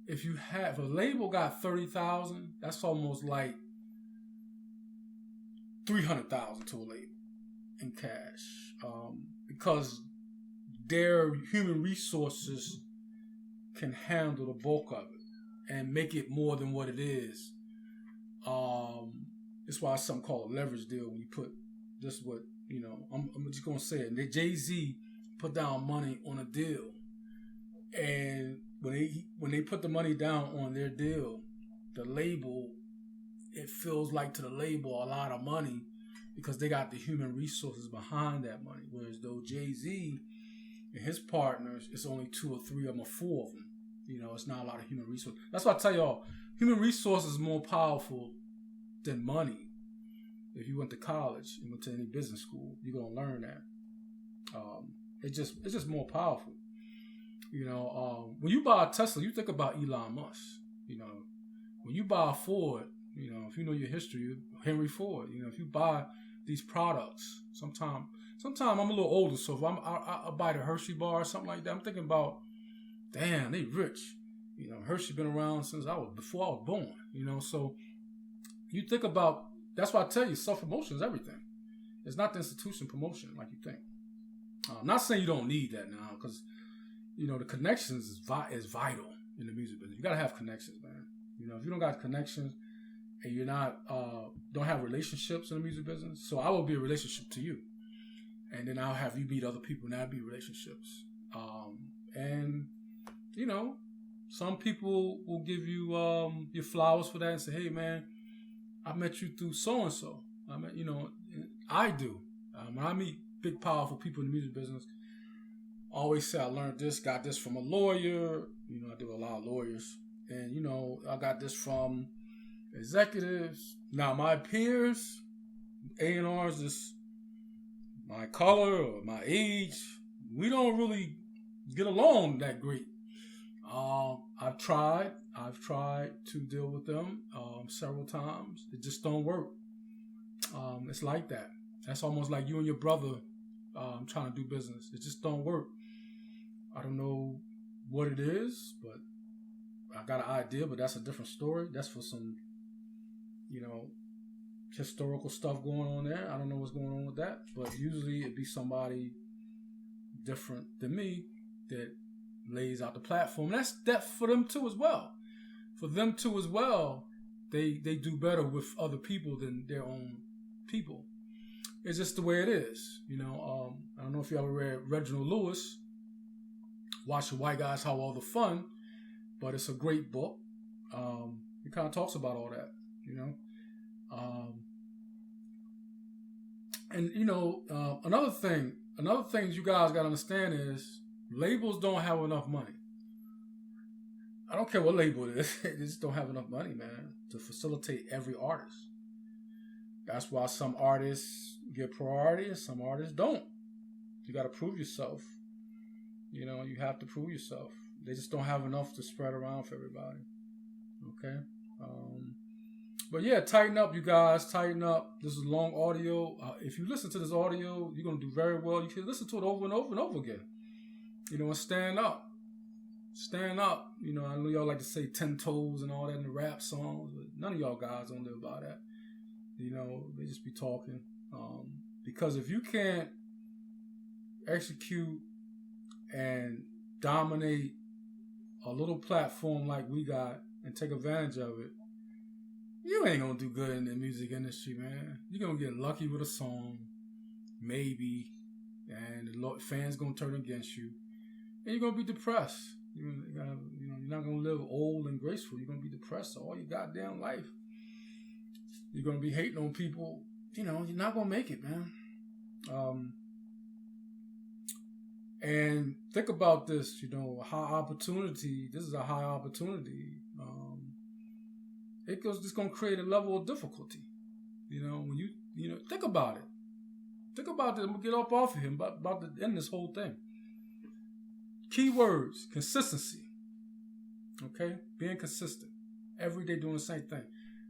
if a label got 30,000, that's almost like 300,000 to a label in cash, because their human resources can handle the bulk of it and make it more than what it is. That's why it's something called a leverage deal. When you put this, I'm just gonna say it. Jay-Z put down money on a deal, and when they put the money down on their deal, the label, it feels like to the label a lot of money because they got the human resources behind that money. Whereas though Jay-Z and his partners, it's only 2 or 3 of them or 4 of them. It's not a lot of human resources. That's why I tell y'all, human resources is more powerful than money. If you went to college and went to any business school, you're gonna learn that. It's just more powerful. When you buy a Tesla, you think about Elon Musk. When you buy a Ford, if you know your history, Henry Ford. If you buy these products, sometime I'm a little older, so if I buy the Hershey bar or something like that, I'm thinking about, damn, they rich. Hershey been around since before I was born. So you think about, that's why I tell you, self-promotion is everything. It's not the institution promotion like you think. I'm not saying you don't need that now, because the connections is vital in the music business. You gotta have connections, man. If you don't got connections and you're not don't have relationships in the music business, so I will be a relationship to you, and then I'll have you meet other people, and that'll be relationships. And some people will give you your flowers for that and say, hey man, I met you through so and so. I do. When I meet big, powerful people in the music business, I always say I learned this, got this from a lawyer. I do a lot of lawyers. And, I got this from executives. Now, my peers, A&Rs, just my color or my age, we don't really get along that great. I've tried to deal with them several times. It just don't work. It's like that. That's almost like you and your brother trying to do business. It just don't work. I don't know what it is, but I got an idea, but that's a different story. That's for some, historical stuff going on there. I don't know what's going on with that, but usually it'd be somebody different than me that lays out the platform. And that's for them too as well. For them too as well, they do better with other people than their own people. It's just the way it is. I don't know if you ever read Reginald Lewis, Watch the White Guys Have All the Fun, but it's a great book. It kind of talks about all that, and another thing you guys got to understand is labels don't have enough money. I don't care what label it is, they just don't have enough money, man, to facilitate every artist. That's why some artists get priority and some artists don't. You got to prove yourself. You have to prove yourself. They just don't have enough to spread around for everybody. Okay? But yeah, tighten up, you guys. Tighten up. This is long audio. If you listen to this audio, you're going to do very well. You can listen to it over and over and over again. And stand up. Stand up. I know y'all like to say 10 toes and all that in the rap songs, but none of y'all guys don't live by that. They just be talking. Because if you can't execute and dominate a little platform like we got and take advantage of it, you ain't gonna do good in the music industry, man. You're gonna get lucky with a song, maybe, and the fans gonna turn against you, and you're gonna be depressed. You're not gonna live old and graceful. You're gonna be depressed all your goddamn life. You're gonna be hating on people. You're not gonna make it, man. And think about this, high opportunity. This is a high opportunity. It's going to create a level of difficulty. When you think about it. Think about this. I'm going to get up off of him about to end this whole thing. Keywords, consistency. Okay? Being consistent. Every day doing the same thing.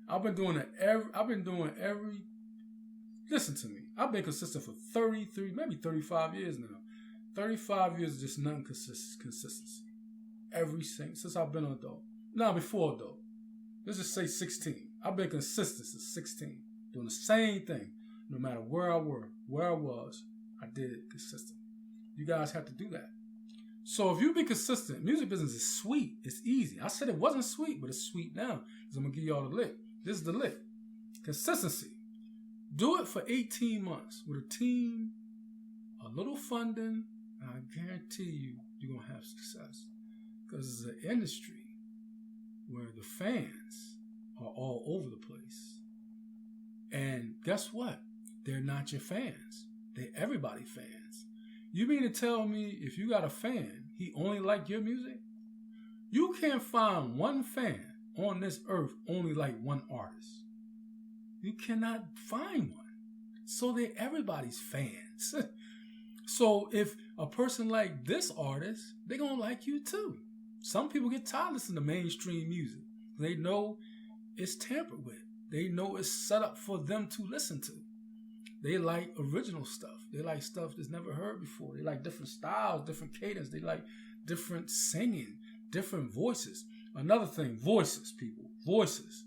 I've been doing every, listen to me. I've been consistent for 33, maybe 35 years now. 35 years is just nothing consistency. Since I've been an adult. Now, before adult. Let's just say 16. I've been consistent since 16. Doing the same thing. No matter where I was, I did it consistent. You guys have to do that. So if you be consistent, music business is sweet. It's easy. I said it wasn't sweet, but it's sweet now. Because I'm going to give y'all the lick. This is the lick. Consistency. Do it for 18 months with a team, a little funding, and I guarantee you're going to have success. Because it's an industry where the fans are all over the place. And guess what? They're not your fans. They're everybody's fans. You mean to tell me if you got a fan, he only like your music? You can't find one fan on this earth only like one artist. You cannot find one. So they're everybody's fans. So if a person like this artist, they're going to like you too. Some people get tired of listening to mainstream music. They know it's tampered with. They know it's set up for them to listen to. They like original stuff. They like stuff that's never heard before. They like different styles, different cadence. They like different singing, different voices. Another thing, voices, people. Voices.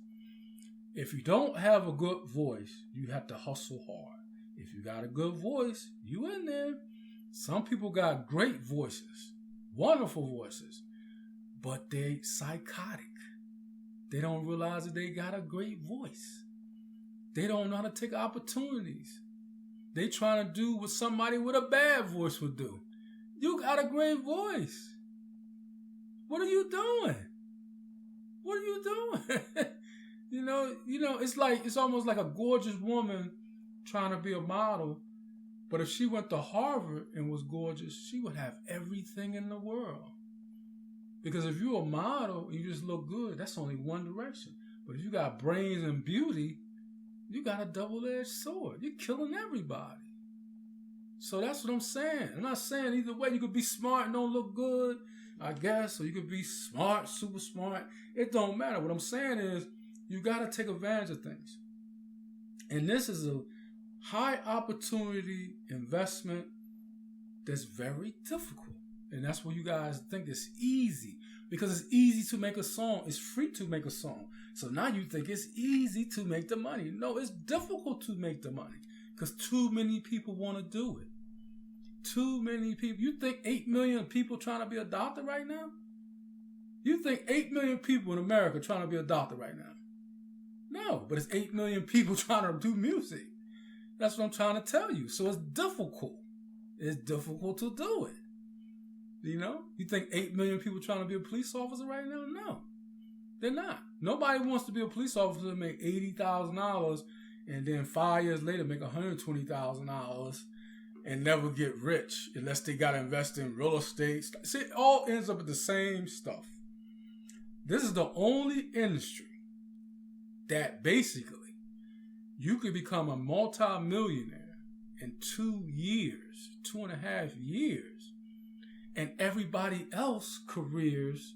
If you don't have a good voice, you have to hustle hard. If you got a good voice, you in there. Some people got great voices, wonderful voices, but they psychotic. They don't realize that they got a great voice. They don't know how to take opportunities. They trying to do what somebody with a bad voice would do. You got a great voice. What are you doing? What are you doing? you know, it's almost like a gorgeous woman trying to be a model. But if she went to Harvard and was gorgeous, she would have everything in the world. Because if you're a model and you just look good, that's only one direction. But if you got brains and beauty, you got a double-edged sword. You're killing everybody. So that's what I'm saying. I'm not saying either way. You could be smart and don't look good, I guess, or you could be smart, super smart. It don't matter. What I'm saying is you got to take advantage of things. And this is a high opportunity investment that's very difficult. And that's what you guys think it's easy. Because it's easy to make a song. It's free to make a song. So now you think it's easy to make the money. No, it's difficult to make the money. Because too many people want to do it. Too many people. You think 8 million people trying to be a doctor right now? You think 8 million people in America trying to be a doctor right now? No, but it's 8 million people trying to do music. That's what I'm trying to tell you. So it's difficult. It's difficult to do it. You know? You think 8 million people trying to be a police officer right now? No. They're not. Nobody wants to be a police officer and make $80,000 and then 5 years later make $120,000 and never get rich unless they got to invest in real estate. See, it all ends up with the same stuff. This is the only industry that basically you could become a multi-millionaire in 2 years, 2.5 years. And everybody else careers,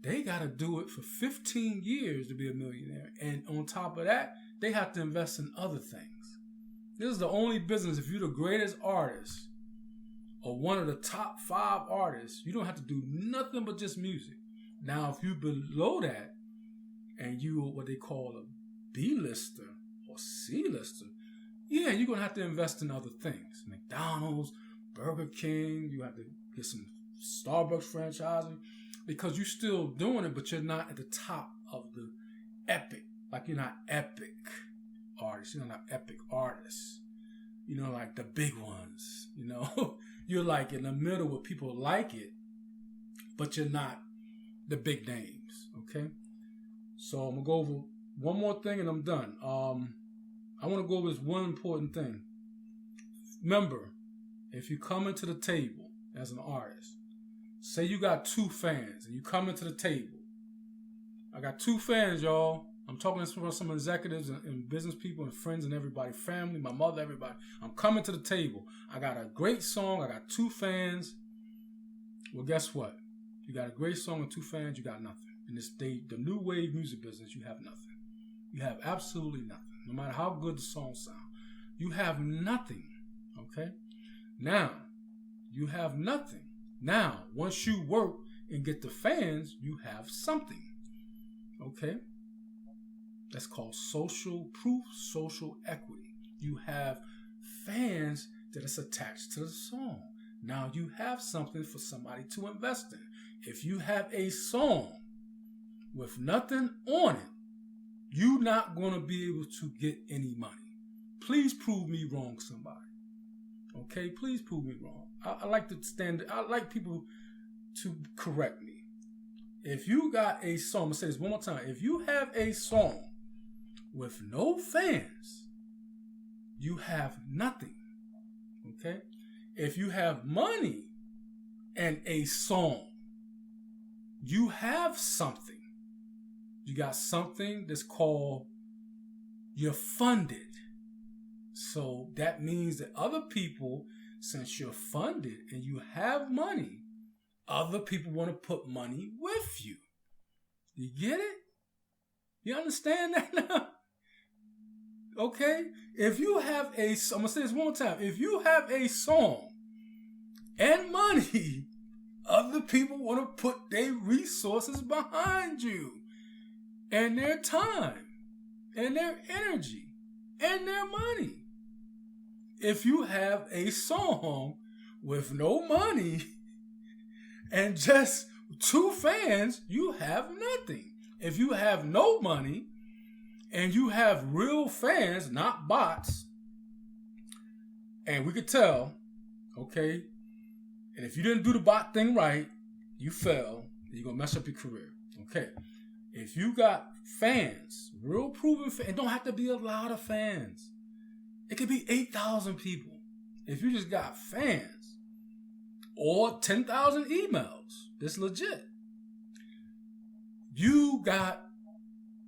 they got to do it for 15 years to be a millionaire. And on top of that, they have to invest in other things. This is the only business, if you're the greatest artist or one of the top 5 artists, you don't have to do nothing but just music. Now, if you below that and you what they call a B-lister or C-lister, yeah, you're going to have to invest in other things. McDonald's, Burger King, you have to get some Starbucks franchising because you're still doing it, but you're not at the top of the epic. Like you're not epic artists. You're not epic artists. You know, like the big ones. You know, you're like in the middle where people like it, but you're not the big names. Okay. So I'm gonna go over one more thing and I'm done. I want to go over this one important thing. Remember, if you come into the table as an artist, say you got 2 fans and you come into the table. I got 2 fans, y'all. I'm talking to some executives and business people and friends and everybody, family, my mother, everybody. I'm coming to the table. I got a great song. I got 2 fans. Well, guess what? You got a great song and 2 fans, you got nothing. In this day, the new wave music business, you have nothing. You have absolutely nothing. No matter how good the song sounds, you have nothing. Okay? Now, you have nothing. Now, once you work and get the fans, you have something. Okay? That's called social proof, social equity. You have fans that is attached to the song. Now you have something for somebody to invest in. If you have a song with nothing on it, you're not going to be able to get any money. Please prove me wrong, somebody. Okay? Please prove me wrong. I like to stand. I like people to correct me. If you got a song, I'm going to say this one more time. If you have a song with no fans, you have nothing. Okay? If you have money and a song, you have something. You got something that's called you're funded. So that means that other people, since you're funded and you have money, other people want to put money with you. You get it? You understand that now? Okay? If you have I'm going to say this one more time. If you have a song and money, other people want to put their resources behind you. And their time. And their energy. And their money. if you have a song with no money and just 2 fans, you have nothing. If you have no money and you have real fans, not bots, and we could tell, okay, and if you didn't do the bot thing right, you fell, and you're going to mess up your career. Okay. If you got fans, real proven fans, it don't have to be a lot of fans. It could be 8,000 people. If you just got fans or 10,000 emails, that's legit. You got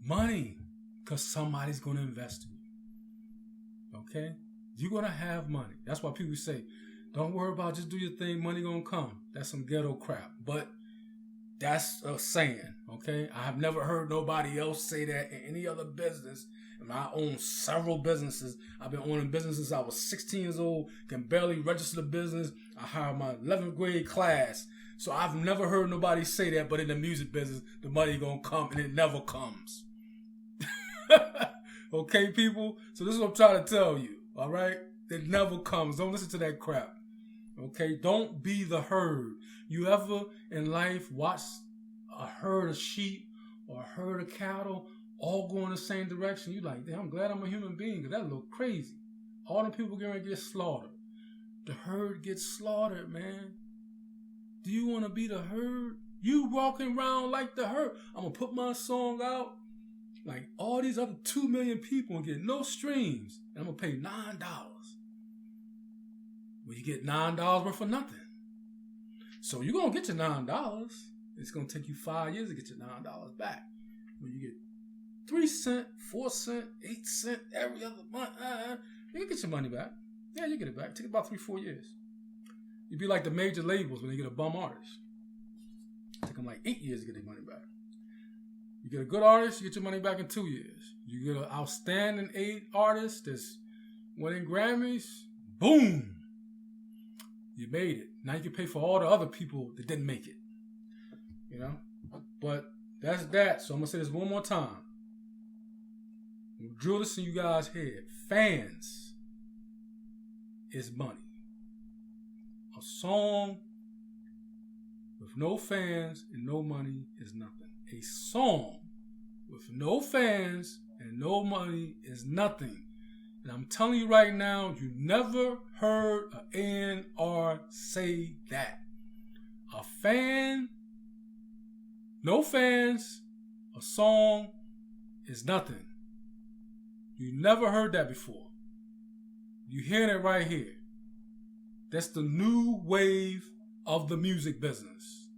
money because somebody's going to invest in you. Okay? You're going to have money. That's why people say, don't worry about it, just do your thing, money going to come. That's some ghetto crap. But that's a saying, okay? I have never heard nobody else say that in any other business. And I own several businesses. I've been owning businesses since I was 16 years old, can barely register the business. I hired my 11th grade class. So I've never heard nobody say that, but in the music business, the money gonna come, and it never comes. Okay, people? So this is what I'm trying to tell you, all right? It never comes. Don't listen to that crap. Okay? Don't be the herd. You ever in life watch a herd of sheep or a herd of cattle all go in the same direction? You like, damn, I'm glad I'm a human being, because that look crazy. All them people getting ready to get slaughtered. The herd gets slaughtered, man. Do you want to be the herd? You walking around like the herd. I'm going to put my song out like all these other 2 million people and get no streams. And I'm going to pay $9. Well, you get $9 worth of nothing. So you're going to get your $9. It's going to take you 5 years to get your $9 back. When you get 3 cents, 4 cents, 8 cents every other month, you can get your money back. Yeah, you get it back. Take about 3-4 years. You'd be like the major labels when they get a bum artist. It take them like 8 years to get their money back. You get a good artist, you get your money back in 2 years. You get an outstanding artist that's winning Grammys, boom! You made it. Now you can pay for all the other people that didn't make it. You know? But that's that. So I'm going to say this one more time. Drill this in you guys' head. Fans is money. A song with no fans and no money is nothing. A song with no fans and no money is nothing. And I'm telling you right now, you never heard an A&R say that. A fan, no fans, a song is nothing. You never heard that before. You're hearing it right here. That's the new wave of the music business.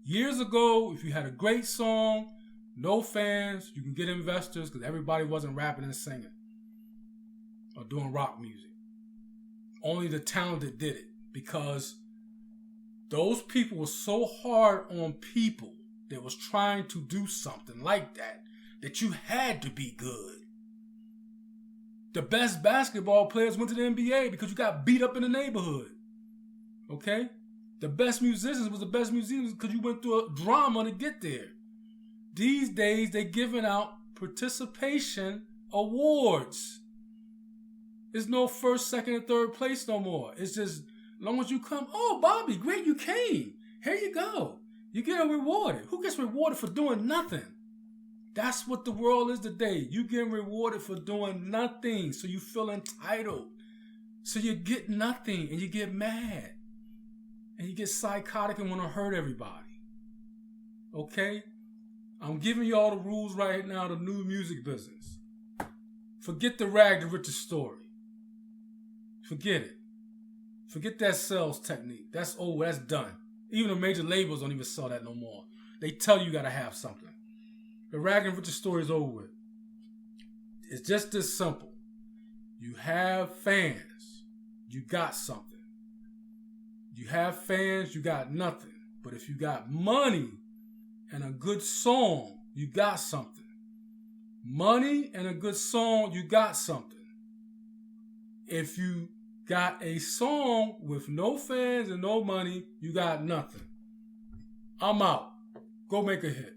Years ago, if you had a great song, no fans, you can get investors because everybody wasn't rapping and singing or doing rock music. Only the talented did it because those people were so hard on people that was trying to do something like that you had to be good. The best basketball players went to the NBA because you got beat up in the neighborhood. Okay? The best musicians was the best musicians because you went through a drama to get there. These days, they're giving out participation awards. There's no first, second, and third place no more. It's just, as long as you come, oh, Bobby, great, you came. Here you go. You get rewarded. Who gets rewarded for doing nothing? That's what the world is today. You getting rewarded for doing nothing. So you feel entitled. So you get nothing and you get mad. And you get psychotic and want to hurt everybody. Okay? I'm giving you all the rules right now, the new music business. Forget the rag to riches story. Forget it. Forget that sales technique. That's over. That's done. Even the major labels don't even sell that no more. They tell you gotta have something. The rag and riches story is over with. It's just this simple. You have fans, you got something. You have fans, you got nothing. But if you got money and a good song, you got something. Money and a good song, you got something. If you got a song with no fans and no money, you got nothing. I'm out. Go make a hit.